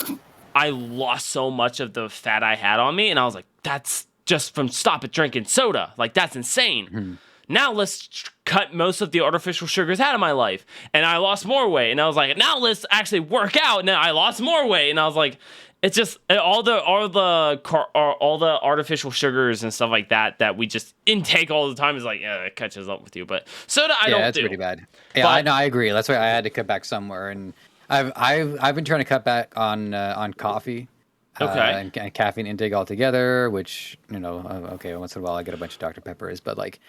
I lost so much of the fat I had on me, and I was like, that's just from stopping drinking soda. Like that's insane. Mm-hmm. Now let's cut most of the artificial sugars out of my life. And I lost more weight. And I was like, now let's actually work out. And then I lost more weight. And I was like, it's just all the artificial sugars and stuff like that we just intake all the time is like, yeah, it catches up with you. But soda, I don't do. Yeah, that's pretty bad. Yeah, I agree. That's why I had to cut back somewhere. And I've been trying to cut back on coffee. Okay. And caffeine intake altogether, which, okay, once in a while I get a bunch of Dr. Peppers, but like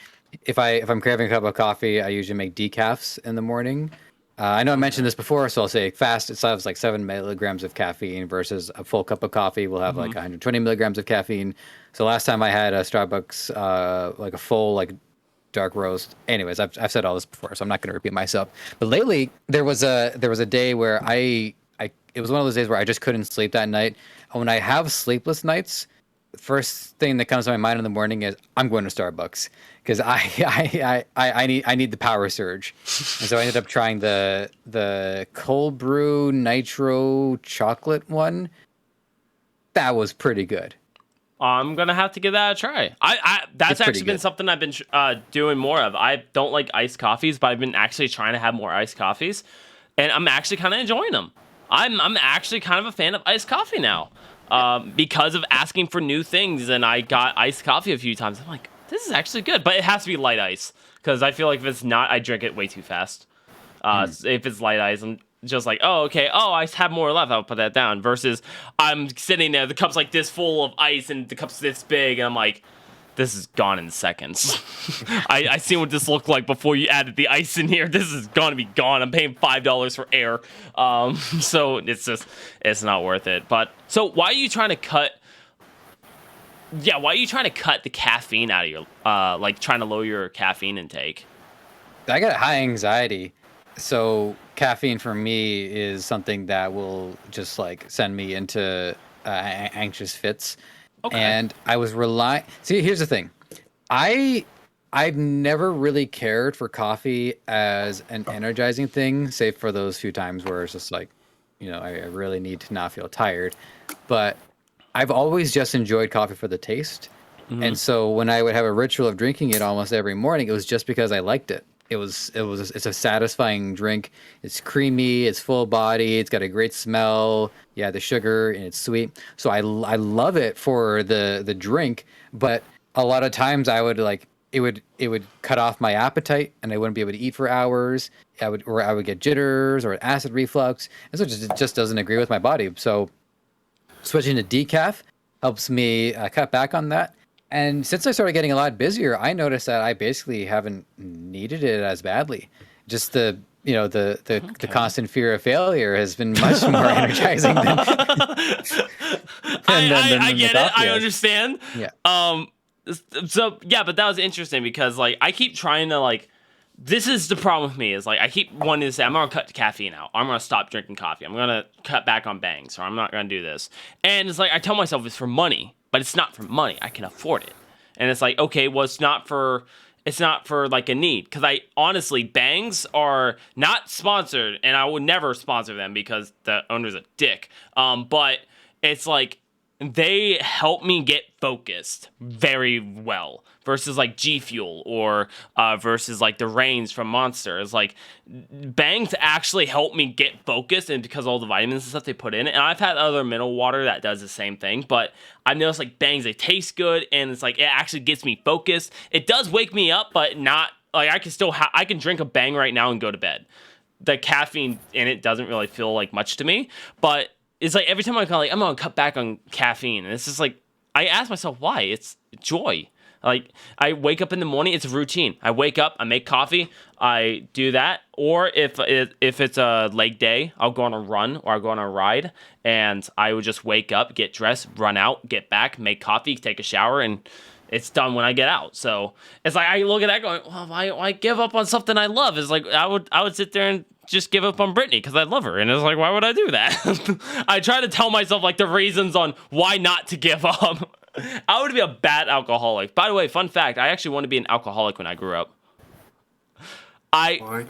if I'm craving a cup of coffee, I usually make decafs in the morning. I know I mentioned this before, so I'll say fast. It has like 7 milligrams of caffeine versus a full cup of coffee will have like 120 milligrams of caffeine. So last time I had a Starbucks, like a full like dark roast. Anyways, I've said all this before, so I'm not going to repeat myself. But lately there was a day where it was one of those days where I just couldn't sleep that night. And when I have sleepless nights, the first thing that comes to my mind in the morning is I'm going to Starbucks because I need the power surge. And so I ended up trying the cold brew nitro chocolate one. That was pretty good. I'm gonna have to give that a try. That's actually been something I've been doing more of. I don't like iced coffees, but I've been actually trying to have more iced coffees, and I'm actually kind of enjoying them. I'm actually kind of a fan of iced coffee now, because of asking for new things, and I got iced coffee a few times. I'm like, this is actually good, but it has to be light ice, because I feel like if it's not, I drink it way too fast. If it's light ice, I'm just like, oh, okay, I have more left, I'll put that down, versus I'm sitting there, the cup's like this full of ice, and the cup's this big, and I'm like, this is gone in seconds. I seen what this looked like before you added the ice in here. This is gonna be gone. I'm paying $5 for air. So it's not worth it. But so why are you trying to cut? Yeah, why are you trying to cut the caffeine out of your like trying to lower your caffeine intake? I got high anxiety, so caffeine for me is something that will just like send me into anxious fits. Okay. And I was relying. See, here's the thing. I've never really cared for coffee as an energizing thing, save for those few times where it's just like, I really need to not feel tired. But I've always just enjoyed coffee for the taste. Mm-hmm. And so when I would have a ritual of drinking it almost every morning, it was just because I liked it. It's a satisfying drink. It's creamy, it's full body, it's got a great smell. Yeah, the sugar, and it's sweet. So I love it for the drink, but a lot of times I would like it would cut off my appetite and I wouldn't be able to eat for hours. I would get jitters or acid reflux. And so it just doesn't agree with my body. So switching to decaf helps me cut back on that. And since I started getting a lot busier, I noticed that I basically haven't needed it as badly. Just the constant fear of failure has been much more energizing than I get it. I understand. Yeah. So yeah, but that was interesting because like I keep trying to like. This is the problem with me is like I keep wanting to say I'm gonna cut the caffeine out. I'm gonna stop drinking coffee. I'm gonna cut back on Bangs, or I'm not gonna do this. And it's like I tell myself it's for money. But it's not for money. I can afford it. And it's like, okay, well, it's not for like a need. Because I honestly, Bangs are not sponsored, and I would never sponsor them because the owner's a dick. But it's like, they help me get focused very well versus like G Fuel or versus like the Reigns from Monster. It's like Bangs actually help me get focused, and because of all the vitamins and stuff they put in it. And I've had other mineral water that does the same thing, but I've noticed like Bangs, they taste good, and it's like it actually gets me focused. It does wake me up, but not like I can still I can drink a Bang right now and go to bed. The caffeine in it doesn't really feel like much to me, but it's like every time I'm gonna cut back on caffeine, and it's just like I ask myself why. It's joy. Like I wake up in the morning, it's a routine. I wake up, I make coffee, I do that. Or if it's a leg day, I'll go on a run or I'll go on a ride, and I would just wake up, get dressed, run out, get back, make coffee, take a shower, and it's done when I get out. So it's like I look at that going, well, why give up on something I love? It's like I would sit there and just give up on Britney because I love her, and it's like, why would I do that? I try to tell myself like the reasons on why not to give up. I would be a bad alcoholic. By the way, fun fact, I actually wanted to be an alcoholic when I grew up. Why?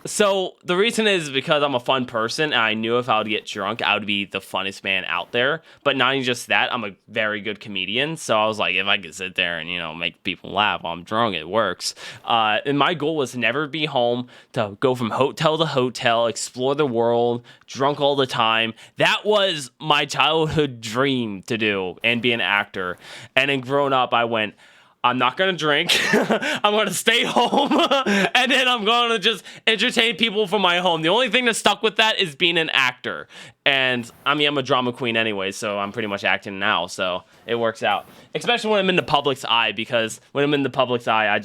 So the reason is because I'm a fun person, and I knew if I would get drunk, I would be the funnest man out there. But not even just that, I'm a very good comedian. So I was like, if I could sit there and, make people laugh while I'm drunk, it works. And my goal was to never be home, to go from hotel to hotel, explore the world, drunk all the time. That was my childhood dream to do, and be an actor. And then growing up, I went, I'm not going to drink. I'm going to stay home. And then I'm going to just entertain people from my home. The only thing that stuck with that is being an actor. And I mean, I'm a drama queen anyway, so I'm pretty much acting now. So it works out. Especially when I'm in the public's eye, because when I'm in the public's eye,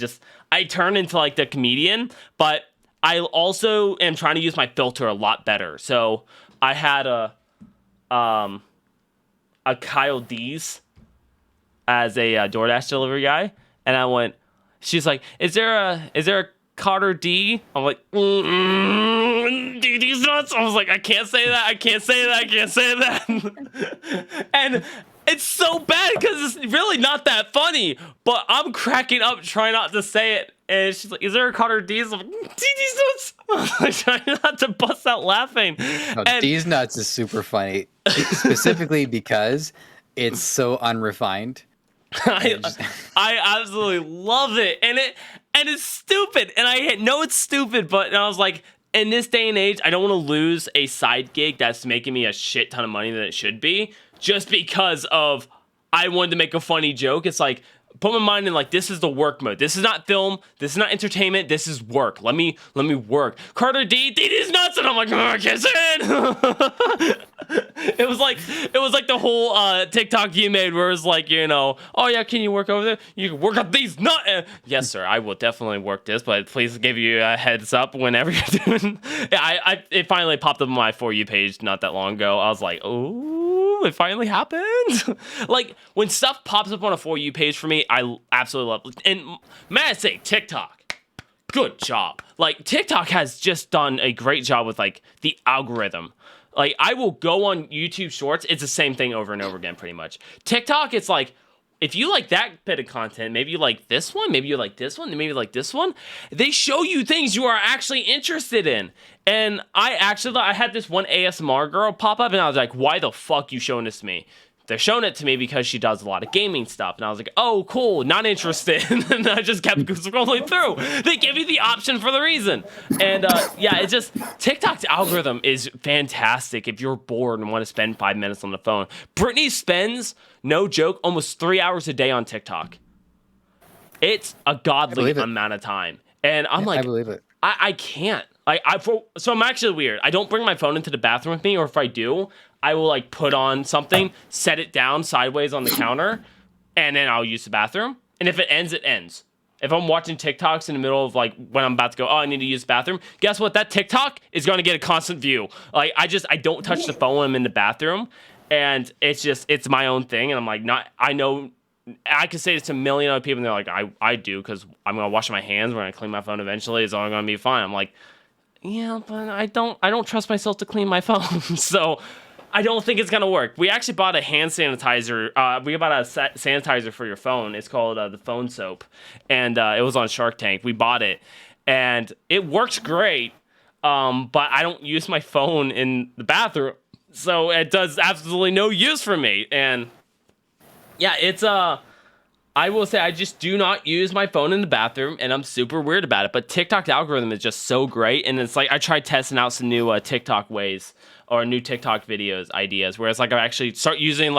I turn into like the comedian, but I also am trying to use my filter a lot better. So I had a Kyle Dees as a DoorDash delivery guy, and I went, she's like, is there a Carter D? I'm like, these nuts. I was like, I can't say that. And it's so bad because it's really not that funny, but I'm cracking up trying not to say it. And she's like, is there a Carter D's? I'm like, these nuts. I'm like, trying not to bust out laughing. No, these nuts is super funny, specifically because it's so unrefined. I absolutely love it, and it's stupid, and I know it's stupid, but I was like, in this day and age, I don't want to lose a side gig that's making me a shit ton of money that it should be, just because of I wanted to make a funny joke. It's like, put my mind in like, this is the work mode. This is not film. This is not entertainment. This is work. Let me work. Carter D is nuts, and I'm like, I can't say it. It was like the whole TikTok you made where it was like, oh yeah, can you work over there? You can work on these nuts. Yes, sir. I will definitely work this, but please give you a heads up whenever you're doing. Yeah, it finally popped up on my For You page not that long ago. I was like, oh, it finally happened. Like when stuff pops up on a For You page for me, I absolutely love it. And may I say, TikTok, good job. Like TikTok has just done a great job with like the algorithm. Like I will go on YouTube Shorts, it's the same thing over and over again pretty much. TikTok, it's like, if you like that bit of content, maybe you like this one, maybe you like this one, maybe you like this one. They show you things you are actually interested in. And I had this one ASMR girl pop up, and I was like, why the fuck you showing this to me? They're showing it to me because she does a lot of gaming stuff. And I was like, oh, cool, not interested. And I just kept scrolling through. They give you the option for the reason. And yeah, it's just, TikTok's algorithm is fantastic if you're bored and want to spend 5 minutes on the phone. Brittany spends, no joke, almost 3 hours a day on TikTok. It's a godly amount of time. And I'm like, I believe it. I can't. So I'm actually weird. I don't bring my phone into the bathroom with me, or if I do, I will like put on something, set it down sideways on the counter, and then I'll use the bathroom. And if it ends, it ends. If I'm watching TikToks in the middle of like when I'm about to go, oh, I need to use the bathroom, guess what? That TikTok is going to get a constant view. Like I don't touch the phone when I'm in the bathroom, and it's my own thing. And I'm like, I know I could say this to a million other people, and they're like, I do, because I'm going to wash my hands, we're going to clean my phone eventually, it's all going to be fine. I'm like, yeah, but I don't trust myself to clean my phone. So I don't think it's going to work. We actually bought a hand sanitizer. We bought a sanitizer for your phone. It's called the phone soap. And it was on Shark Tank. We bought it. And it works great. But I don't use my phone in the bathroom. So it does absolutely no use for me. And Yeah, it's I will say I just do not use my phone in the bathroom, and I'm super weird about it. But TikTok's algorithm is just so great, and it's like I tried testing out some new TikTok ways or new TikTok videos ideas. Whereas like I actually start using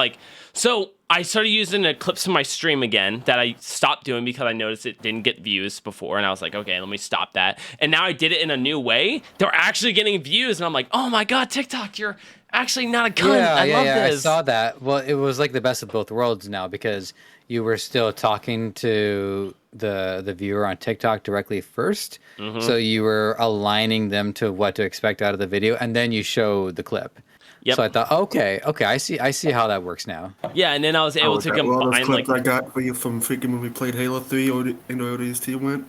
I started using the clips from my stream again that I stopped doing because I noticed it didn't get views before, and I was like, okay, let me stop that. And now I did it in a new way. They're actually getting views, and I'm like, oh my god, TikTok, you're actually not a cunt. I love this. I saw that. Well, it was like the best of both worlds now because you were still talking to the viewer on TikTok directly first. So you were aligning them to what to expect out of the video, and then you show the clip. Yep. So I thought, okay, I see how that works now. Yeah, and then I was able to Well, those combine clips like I got for you from freaking when we played Halo 3 and ODST went.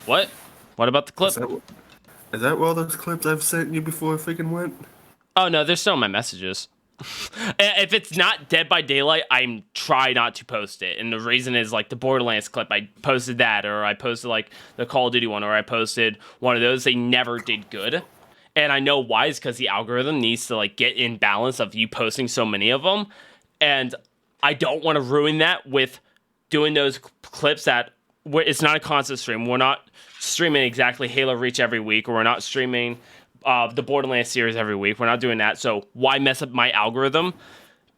what? What about the clip? Is that all those clips I've sent you before freaking went? Oh no, they're still in my messages. If it's not Dead by Daylight, I try not to post it, and the reason is like the Borderlands clip. I posted that, or I posted like the Call of Duty one, or I posted one of those. They never did good, and I know why. Is because the algorithm needs to like get in balance of you posting so many of them, and I don't want to ruin that with doing those clips that it's not a constant stream. We're not streaming exactly Halo Reach every week, or we're not streaming the Borderlands series every week. We're not doing that. So why mess up my algorithm?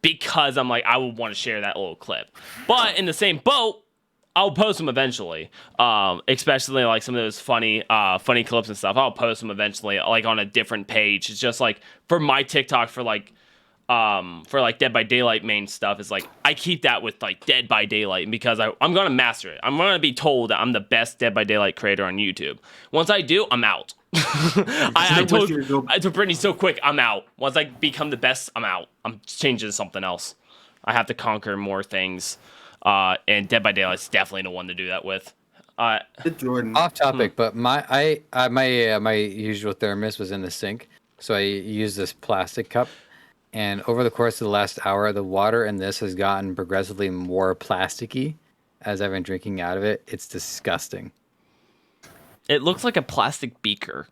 Because I'm like, I would want to share that little clip. But in the same boat, I'll post them eventually. Especially like some of those funny clips and stuff. I'll post them eventually, like on a different page. It's just like for my TikTok for Dead by Daylight main stuff is like I keep that with like Dead by Daylight because I'm gonna master it. I'm gonna be told that I'm the best Dead by Daylight creator on YouTube. Once I do, I'm out. I told Brittany so quick, I'm out. Once I become the best, I'm out. I'm changing to something else. I have to conquer more things. And Dead by Daylight's definitely the one to do that with. Jordan. Off topic, but my usual thermos was in the sink, so I used this plastic cup. And over the course of the last hour, the water in this has gotten progressively more plasticky as I've been drinking out of it. It's disgusting. It looks like a plastic beaker.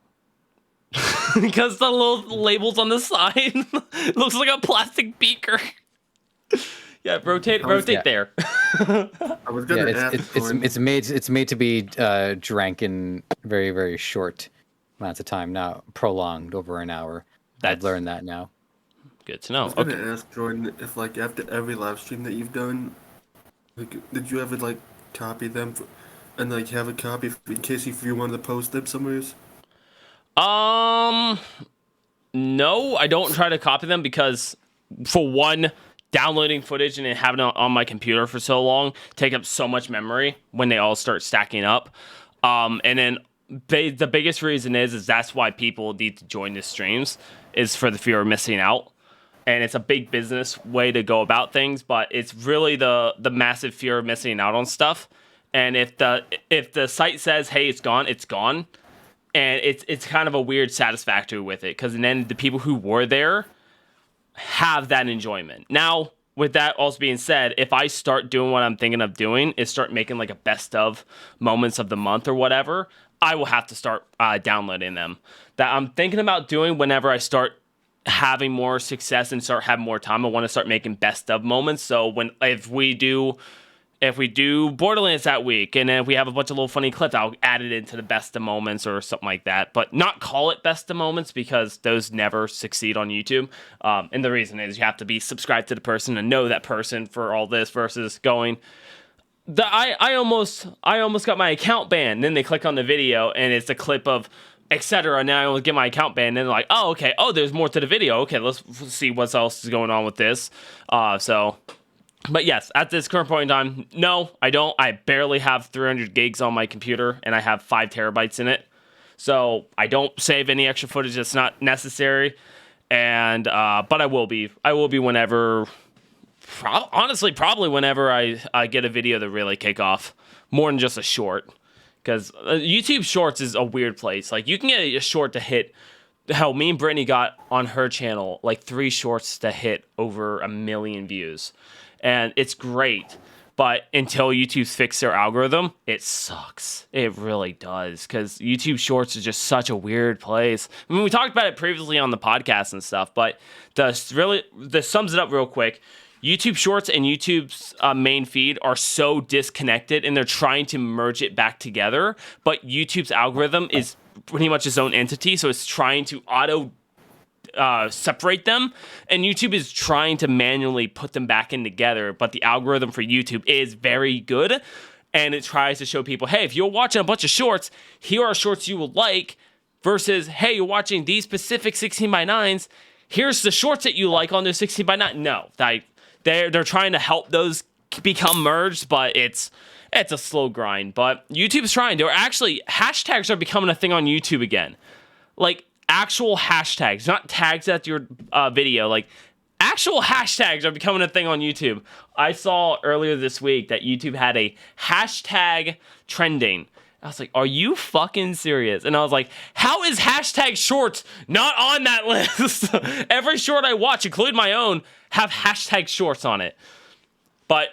Because the little labels on the side. It looks like a plastic beaker. Yeah, rotate there. I was gonna ask. It's made to be drank in very, very short amounts of time, not prolonged over an hour. I've learned that now. Good to know. I was gonna ask Jordan if, like, after every live stream that you've done, like, did you ever like copy them and like have a copy in case if you wanted to post them somewhere? No, I don't try to copy them because, for one, downloading footage and having it on my computer for so long take up so much memory when they all start stacking up. And then the biggest reason is that's why people need to join the streams is for the fear of missing out. And it's a big business way to go about things, but it's really the massive fear of missing out on stuff. And if the site says, hey, it's gone, it's gone. And it's kind of a weird satisfactory with it, because then the people who were there have that enjoyment. Now, with that also being said, if I start doing what I'm thinking of doing, is start making like a best of moments of the month or whatever, I will have to start downloading them. That I'm thinking about doing whenever I start having more success and start having more time. I want to start making best of moments. So if we do Borderlands that week, and then if we have a bunch of little funny clips, I'll add it into the best of moments or something like that. But not call it best of moments, because those never succeed on YouTube. And the reason is you have to be subscribed to the person and know that person for all this, versus going, I almost got my account banned. Then they click on the video and it's a clip of etc. Now I only get my account banned, and they're like, oh, okay, oh, there's more to the video. Okay, let's see what else is going on with this. But yes, at this current point in time, no, I don't. I barely have 300 gigs on my computer, and I have 5 terabytes in it. So I don't save any extra footage that's not necessary. And but I will be whenever, honestly, probably whenever I get a video to really kick off, more than just a short. Because YouTube Shorts is a weird place. Like, you can get a short to hit. Hell, me and Brittany got on her channel like 3 shorts to hit over 1 million views. And it's great. But until YouTube's fixed their algorithm, it sucks. It really does. Because YouTube Shorts is just such a weird place. I mean, we talked about it previously on the podcast and stuff. But this sums it up real quick. YouTube Shorts and YouTube's main feed are so disconnected, and they're trying to merge it back together. But YouTube's algorithm is pretty much its own entity, so it's trying to separate them, and YouTube is trying to manually put them back in together. But the algorithm for YouTube is very good, and it tries to show people, hey, if you're watching a bunch of shorts, here are shorts you will like, versus, hey, you're watching these specific 16:9s, here's the shorts that you like on those 16:9. No, they're trying to help those become merged, but it's a slow grind. But YouTube's trying. They're actually, hashtags are becoming a thing on YouTube again. Like, actual hashtags, not tags at your video. Like, actual hashtags are becoming a thing on YouTube. I saw earlier this week that YouTube had a hashtag trending. I was like, are you fucking serious? And I was like, how is hashtag shorts not on that list? Every short I watch, including my own, have hashtag shorts on it. But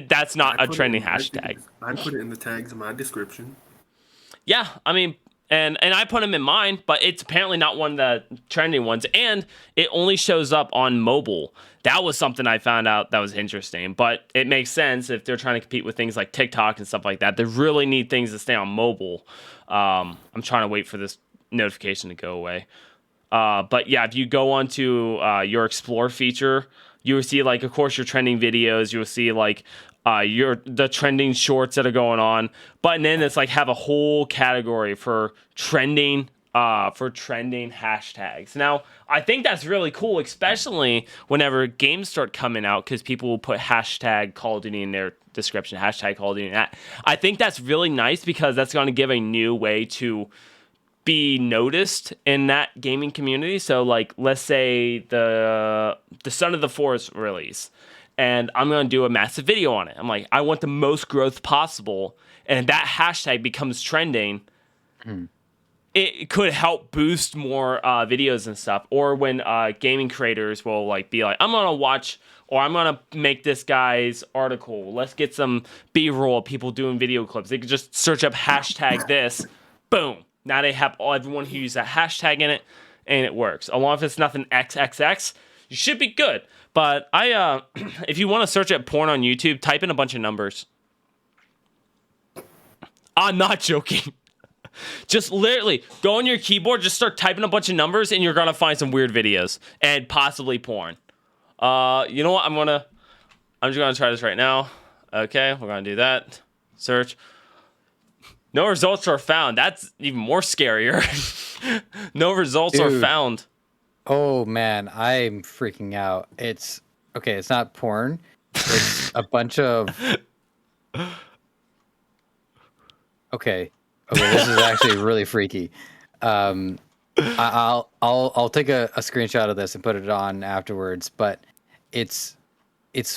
that's not a trending hashtag. I put it in the tags in my description. Yeah, I mean, and I put them in mine, but it's apparently not one of the trending ones, and it only shows up on mobile. That was something I found out that was interesting, but it makes sense if they're trying to compete with things like TikTok and stuff like that. They really need things to stay on mobile. I'm trying to wait for this notification to go away. But yeah, if you go onto your Explore feature, you will see, like, of course, your trending videos. You will see, like, the trending shorts that are going on, but then it's like have a whole category for trending hashtags. Now, I think that's really cool, especially whenever games start coming out, because people will put hashtag Call of Duty in their description, hashtag Call of Duty. I think that's really nice, because that's going to give a new way to be noticed in that gaming community. So, like, let's say the Son of the Forest release, and I'm going to do a massive video on it. I'm like, I want the most growth possible. And that hashtag becomes trending. It could help boost more videos and stuff. Or when gaming creators will, like, be like, I'm going to watch, or I'm going to make this guy's article. Let's get some B-roll of people doing video clips. They could just search up hashtag this. Boom. Now they have everyone who uses that hashtag in it, and it works. Along if it's nothing XXX, you should be good. But if you want to search at porn on YouTube, type in a bunch of numbers. I'm not joking. Just literally go on your keyboard, just start typing a bunch of numbers, and you're gonna find some weird videos and possibly porn. You know what? I'm just gonna try this right now. Okay, we're gonna do that. Search. No results are found. That's even more scarier. No results are found. Oh man, I'm freaking out. It's not porn. It's a bunch of Okay, this is actually really freaky. I'll take a screenshot of this and put it on afterwards, but it's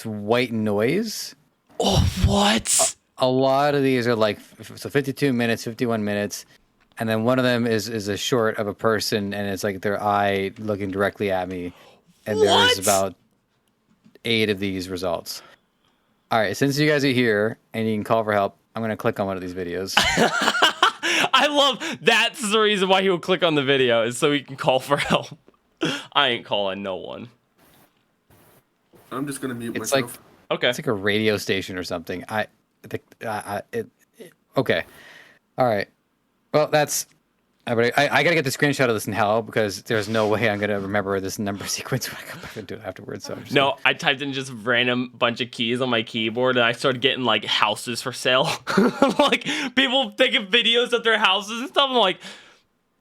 white noise. Oh, what? A lot of these are like 52 minutes, 51 minutes. And then one of them is a short of a person, and it's like their eye looking directly at me. And there's about 8 of these results. All right, since you guys are here and you can call for help, I'm going to click on one of these videos. I love that's the reason why he will click on the video, is so he can call for help. I ain't calling no one. I'm just going to mute It's myself. Okay. It's like a radio station or something. Okay. All right. Well, that's. I gotta get the screenshot of this in hell, because there's no way I'm gonna remember this number sequence when I come back and do it afterwards. So I typed in just random bunch of keys on my keyboard, and I started getting like houses for sale. Like people taking videos of their houses and stuff. I'm like,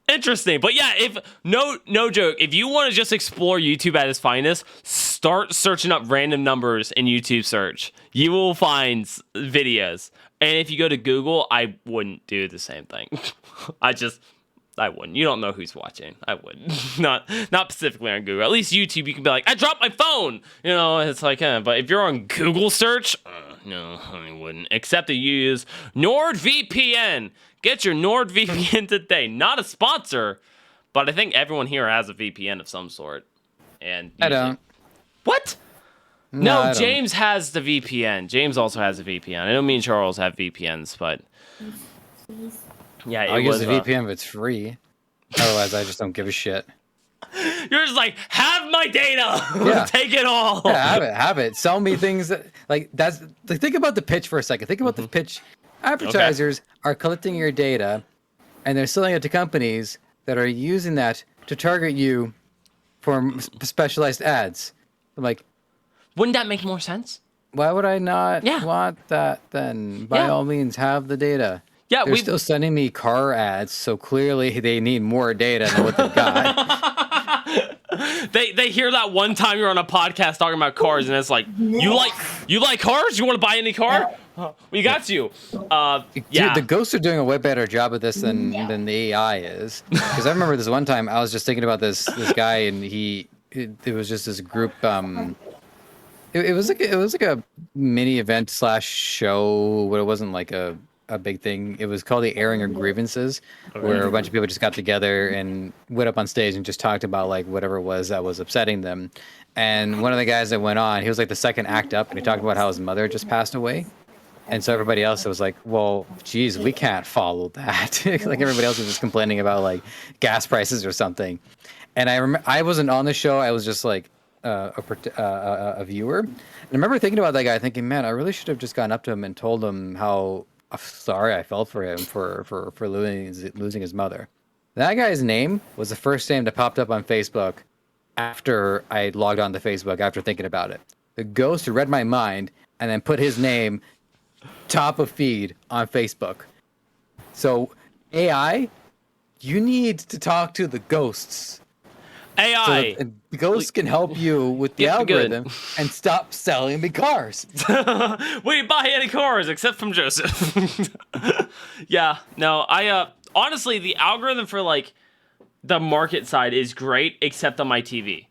interesting. But yeah, if no joke, if you want to just explore YouTube at its finest, start searching up random numbers in YouTube search. You will find videos. And if you go to Google, I wouldn't do the same thing. I wouldn't. You don't know who's watching. I wouldn't. Not specifically on Google. At least YouTube, you can be like, I dropped my phone. You know, it's like, but if you're on Google search, no, I wouldn't. Except to use NordVPN. Get your NordVPN today. Not a sponsor, but I think everyone here has a VPN of some sort. And I don't. What? No, James has the VPN. James also has a VPN. I know me and Charles have VPNs, but yeah, I'll use the VPN if it's free. Otherwise, I just don't give a shit. You're just like, have my data. Yeah. Take it all. Yeah, have it. Sell me things that that's. Like, think about the pitch for a second. Think about the pitch. Advertisers are collecting your data, and they're selling it to companies that are using that to target you for specialized ads. I'm like, wouldn't that make more sense? why would I not Yeah. want that then? By Yeah. all means, have the data. Yeah, They're still sending me car ads, so clearly they need more data than what they've got. They hear that one time you're on a podcast talking about cars, and it's like, you like cars? You want to buy any car? We got you. Yeah. Dude, the ghosts are doing a way better job of this than the AI is. Because I remember this one time I was just thinking about this guy, and it was just this group. It was like a mini event / show, but it wasn't like a big thing. It was called the airing of grievances, where a bunch of people just got together and went up on stage and just talked about like whatever it was that was upsetting them. And one of the guys that went on, he was like the second act up, and he talked about how his mother just passed away. And so everybody else was like, well, geez, we can't follow that. Like everybody else was just complaining about like gas prices or something. And I wasn't on the show. I was just like a viewer. And I remember thinking about that guy, thinking, man, I really should have just gone up to him and told him how sorry I felt for him for losing his mother. That guy's name was the first name that popped up on Facebook after I logged on to Facebook after thinking about it. The ghost read my mind and then put his name top of feed on Facebook. So AI, you need to talk to the ghosts. AI. So that the ghosts can help you with the Get the good. algorithm and stop selling me cars. We buy any cars except from Joseph. Yeah, no, I honestly, the algorithm for like the market side is great, except on my TV.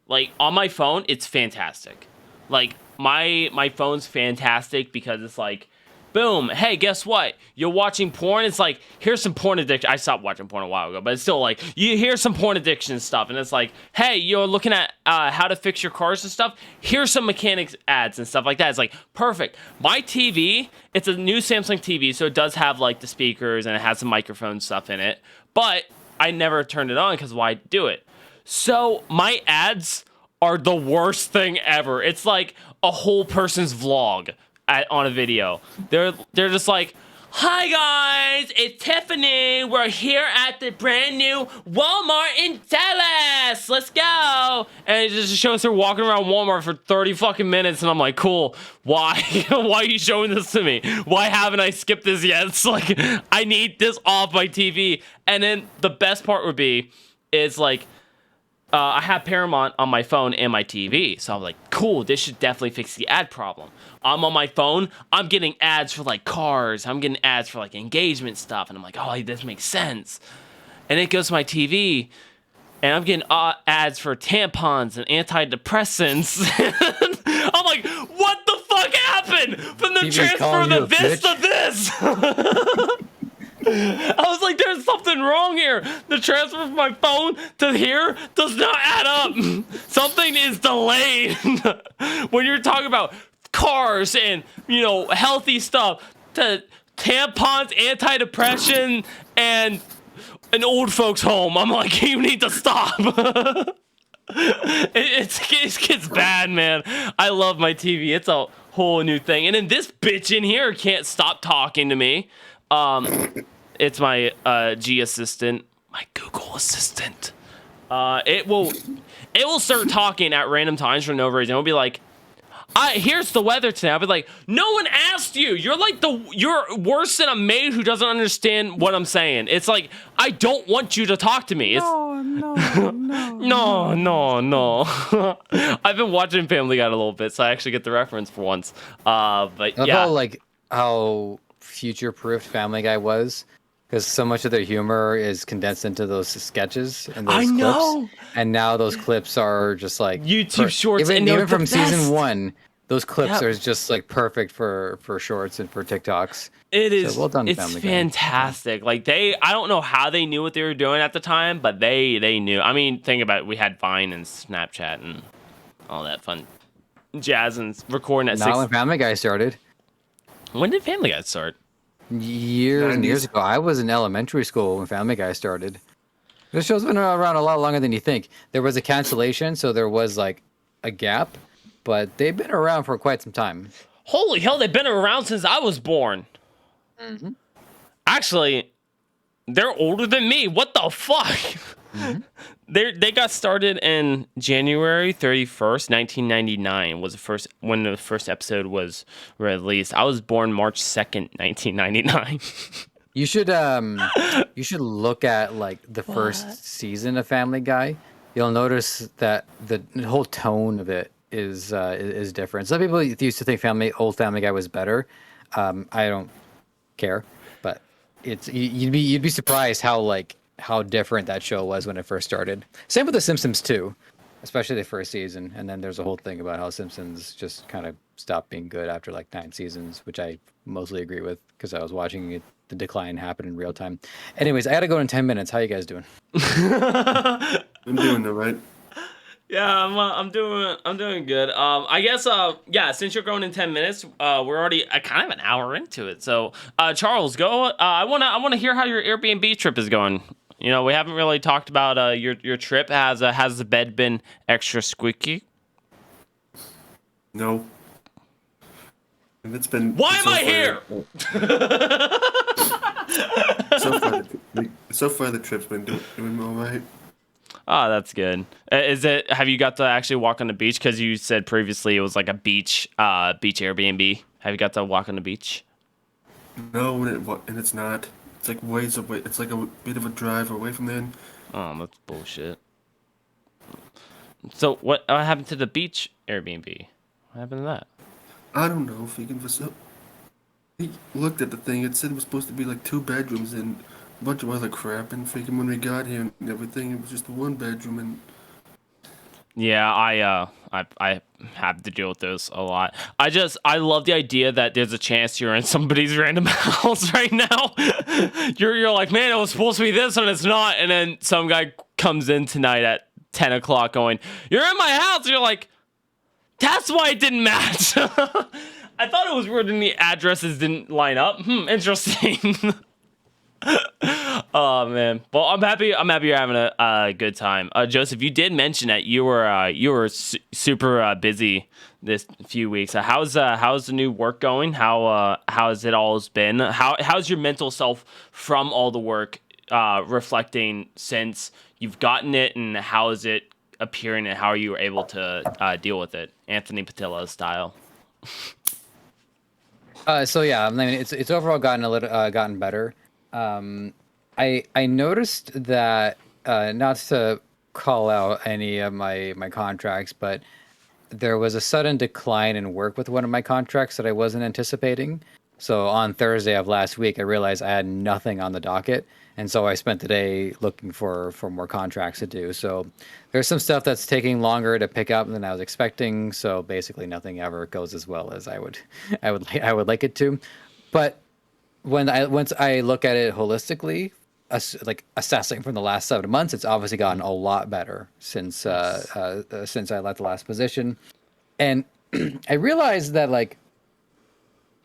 Like on my phone, it's fantastic. Like my phone's fantastic because it's like, boom, hey, guess what? You're watching porn. It's like, here's some porn addiction. I stopped watching porn a while ago, but it's still like, you hear some porn addiction stuff, and it's like, hey, you're looking at how to fix your cars and stuff. Here's some mechanics ads and stuff like that. It's like, perfect. My TV, it's a new Samsung TV, so it does have like the speakers and it has some microphone stuff in it, but I never turned it on because why do it? So my ads are the worst thing ever. It's like a whole person's vlog on a video. They're just like, hi guys, it's Tiffany. We're here at the brand new Walmart in Dallas. Let's go. And it just shows her walking around Walmart for 30 fucking minutes, and I'm like, cool. Why? Why are you showing this to me? Why haven't I skipped this yet? It's like, I need this off my TV. And then the best part would be, is like, I have Paramount on my phone and my TV. So I'm like, cool, this should definitely fix the ad problem. I'm on my phone, I'm getting ads for like cars, I'm getting ads for like engagement stuff, and I'm like, oh, this makes sense. And it goes to my TV, and I'm getting ads for tampons and antidepressants. I'm like, what the fuck happened from the TV's transfer calling you to a this bitch? to this? I was like, there's something wrong here. The transfer from my phone to here does not add up. Something is delayed. When you're talking about cars and, you know, healthy stuff, to tampons, antidepressant, and an old folks home, I'm like, you need to stop. It gets bad, man. I love my TV. It's a whole new thing. And then this bitch in here can't stop talking to me. It's my G assistant, my Google assistant. It will start talking at random times for no reason. It'll be like, here's the weather today. I'll be like, no one asked you. You're worse than a maid who doesn't understand what I'm saying. It's like, I don't want you to talk to me. It's, no. I've been watching Family Guy a little bit, so I actually get the reference for once. But yeah. How future-proofed Family Guy was, because so much of their humor is condensed into those sketches and those I know. clips. And now those clips are just like YouTube shorts, and even they're from the season best. 1, those clips Yep. are just like perfect for shorts and for TikToks. It is. So well done, It's Family Guy. fantastic. Like I don't know how they knew what they were doing at the time, but they knew. I mean, think about it. We had Vine and Snapchat and all that fun jazz and recording at Not 6. when Family Guy started. When did Family Guy start? Years and 90s. years ago. I was in elementary school when Family Guy started. The show's been around a lot longer than you think. There was a cancellation, so there was like a gap, but they've been around for quite some time. Holy hell, they've been around since I was born. Mm-hmm. Actually, they're older than me. What the fuck? Mm-hmm. They got started in January 31st, 1999 was the first when the first episode was released. I was born March 2nd, 1999. You should look at like the first season of Family Guy. You'll notice that the whole tone of it is different. Some people used to think old Family Guy was better. I don't care, but you'd be surprised how different that show was when it first started. Same with The Simpsons too, especially the first season. And then there's a whole thing about how Simpsons just kind of stopped being good after like 9 seasons, which I mostly agree with because I was watching the decline happen in real time. Anyways, I gotta go in 10 minutes. How you guys doing? I'm doing all right. Yeah, I'm doing good. I guess yeah, since you're going in 10 minutes, we're already kind of an hour into it. So, Charles, go. I wanna hear how your Airbnb trip is going. You know, we haven't really talked about your trip. Has the bed been extra squeaky? No. And it's been. Why am I here? So far, the trip's been doing all right. Oh, that's good. Have you got to actually walk on the beach? Because you said previously it was like a beach Airbnb. Have you got to walk on the beach? No, and it's not. It's like ways away. It's like a bit of a drive away from there. Oh, that's bullshit. So what happened to the beach Airbnb? What happened to that? I don't know if he can facilitate. He looked at the thing. It said it was supposed to be like 2 bedrooms and a bunch of other crap. And freaking when we got here and everything, it was just 1 bedroom. And Yeah, I have to deal with this a lot. I love the idea that there's a chance you're in somebody's random house right now. You're like, man, it was supposed to be this and it's not, and then some guy comes in tonight at 10 o'clock going, you're in my house. And you're like, that's why it didn't match. I thought it was weird and the addresses didn't line up. Interesting. Oh man, well I'm happy you're having a good time. Joseph, you did mention that you were super busy this few weeks. How's the new work going? How's it all been? How's your mental self from all the work reflecting since you've gotten it, and how is it appearing, and how are you able to deal with it, Anthony Patilla style? So yeah, I mean it's overall gotten better. I noticed that not to call out any of my contracts, but there was a sudden decline in work with one of my contracts that I wasn't anticipating. So on Thursday of last week, I realized I had nothing on the docket, and so I spent the day looking for more contracts to do. So there's some stuff that's taking longer to pick up than I was expecting. So basically, nothing ever goes as well as I would like it to. But once I look at it holistically, like assessing from the last 7 months, it's obviously gotten a lot better since I left the last position, and I realized that like,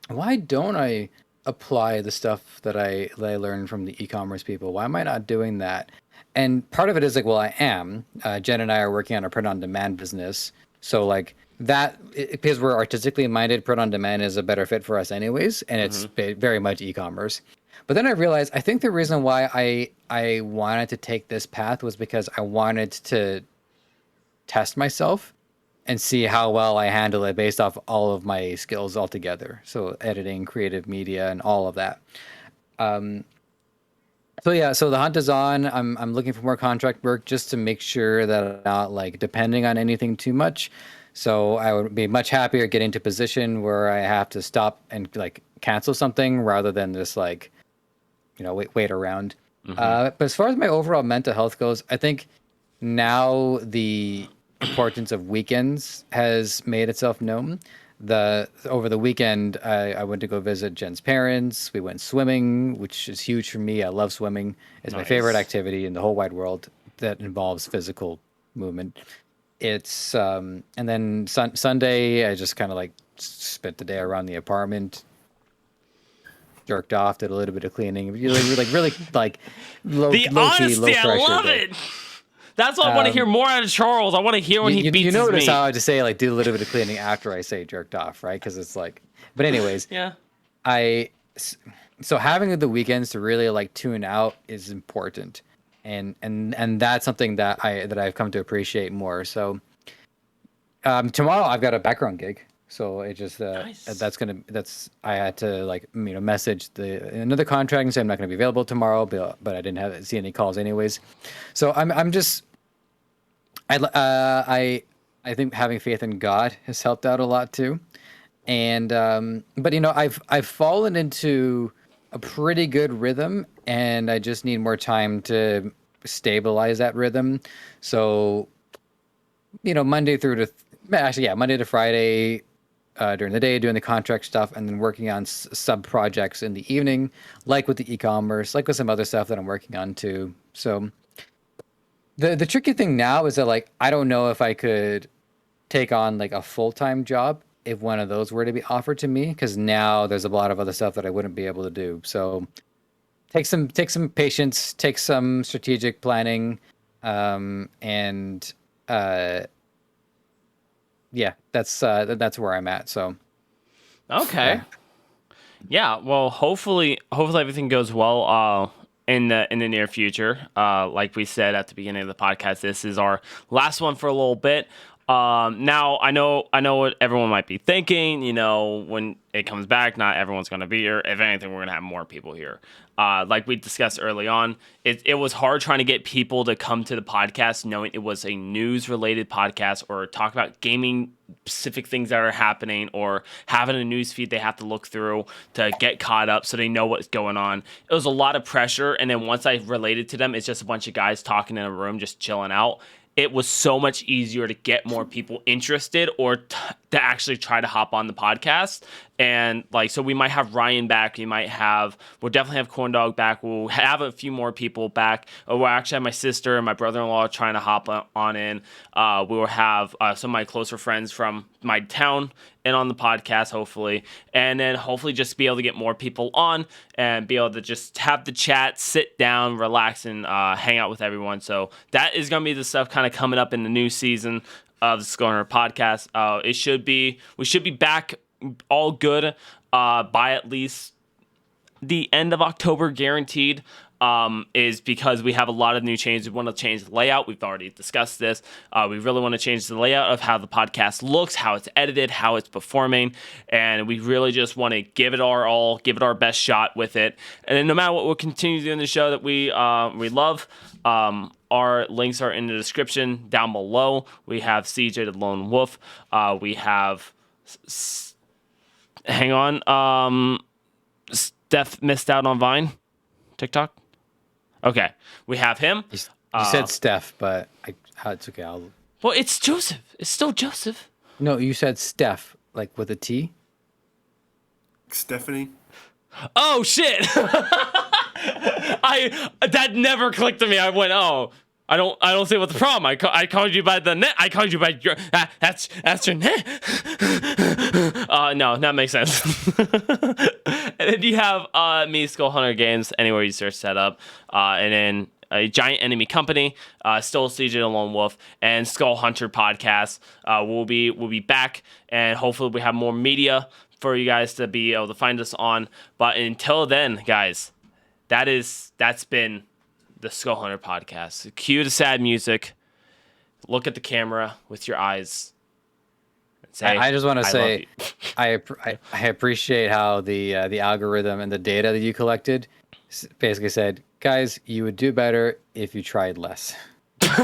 why don't I apply the stuff that I learned from the e-commerce people? Why am I not doing that? And part of it is like, well, I am. Jen and I are working on a print-on-demand business, so like because we're artistically minded, print-on-demand is a better fit for us anyways, and it's very much e-commerce. But then I realized I think the reason why I wanted to take this path was because I wanted to test myself and see how well I handle it based off all of my skills altogether. So editing, creative media, and all of that. So yeah, so the hunt is on. I'm looking for more contract work just to make sure that I'm not like depending on anything too much. So I would be much happier getting to a position where I have to stop and like cancel something rather than just like, wait around. But as far as my overall mental health goes, I think now the importance of weekends has made itself known. Over the weekend, I went to go visit Jen's parents. We went swimming, which is huge for me. I love swimming. It's my favorite activity in the whole wide world that involves physical movement. It's and then Sunday, I just kind of like spent the day around the apartment. jerked off, did a little bit of cleaning. You're really like low, The low key, honesty, low pressure. I love bit. it. That's what I want to hear more out of Charles. I want to hear when he beats you his notice meat. how I just say like do a little bit of cleaning after I say jerked off, right? Because it's like, but anyways, Yeah. So having the weekends to really like tune out is important, and that's something that I've come to appreciate more. So tomorrow I've got a background gig, so it just Nice. I had to like message another contract and say I'm not gonna be available tomorrow, but I didn't see any calls anyways. So I'm just I think having faith in God has helped out a lot too. And but I've fallen into a pretty good rhythm, and I just need more time to stabilize that rhythm. So Monday to Friday, during the day doing the contract stuff, and then working on sub projects in the evening, like with the e-commerce, like with some other stuff that I'm working on too. So the tricky thing now is that like I don't know if I could take on like a full-time job if one of those were to be offered to me, because now there's a lot of other stuff that I wouldn't be able to do. So take some patience, take some strategic planning, and yeah, that's where I'm at. So Okay. Yeah. Well, hopefully everything goes well. In the near future, like we said at the beginning of the podcast, this is our last one for a little bit. Now I know what everyone might be thinking. When it comes back, not everyone's going to be here. If anything, we're going to have more people here. Like we discussed early on, it was hard trying to get people to come to the podcast knowing it was a news-related podcast or talk about gaming-specific things that are happening or having a news feed they have to look through to get caught up so they know what's going on. It was a lot of pressure, and then once I related to them, it's just a bunch of guys talking in a room just chilling out. It was so much easier to get more people interested or to actually try to hop on the podcast. And so we might have Ryan back. We'll definitely have Corndog back. We'll have a few more people back. We'll actually have my sister and my brother-in-law trying to hop on in. We will have some of my closer friends from my town and on the podcast, hopefully. And then hopefully just be able to get more people on and be able to just have the chat, sit down, relax, and hang out with everyone. So that is going to be the stuff kind of coming up in the new season of the Skull Hunter podcast. We should be back all good by at least the end of October, guaranteed. Is because we have a lot of new changes. We want to change the layout. We've already discussed this. We really want to change the layout of how the podcast looks, how it's edited, how it's performing, and we really just want to give it our all, give it our best shot with it. And then no matter what, we'll continue doing the show that we love. Our links are in the description down below. We have CJ the Lone Wolf. We have hang on. Steph missed out on Vine, TikTok. Okay, we have him. You said Steph, but it's okay. Well, it's Joseph. It's still Joseph. No, you said Steph, like with a T. Stephanie. Oh shit! That never clicked to me. I went, oh, I don't see what the problem. I called you by the net. I called you by your. That's your net. No, that makes sense. And then you have me, Skull Hunter Games, anywhere you search that up, and then a Giant Enemy Company, still CJ the Lone Wolf, and Skull Hunter podcast. We'll be back, and hopefully we have more media for you guys to be able to find us on. But until then, guys, that's been the Skull Hunter podcast. Cue the sad music. Look at the camera with your eyes. Say, I just want to say, I I appreciate how the algorithm and the data that you collected basically said, guys, you would do better if you tried less. You're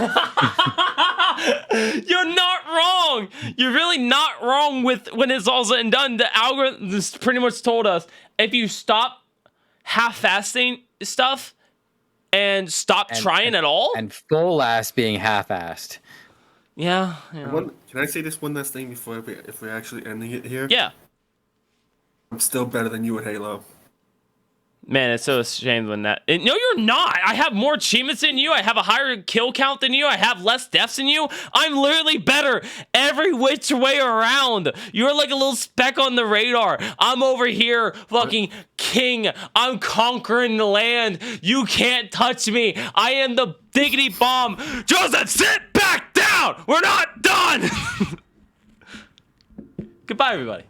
not wrong. You're really not wrong with when it's all said and done. The algorithm pretty much told us if you stop half-fasting stuff and stop trying at all. And full ass being half-assed. Yeah. Can I say this one last thing before if we're actually ending it here? Yeah. I'm still better than you at Halo. Man, it's so ashamed when that. No, you're not. I have more achievements than you. I have a higher kill count than you. I have less deaths than you. I'm literally better every which way around. You're like a little speck on the radar. I'm over here fucking king. I'm conquering the land. You can't touch me. I am the diggity bomb. Joseph, sit back down. We're not done. Goodbye, everybody.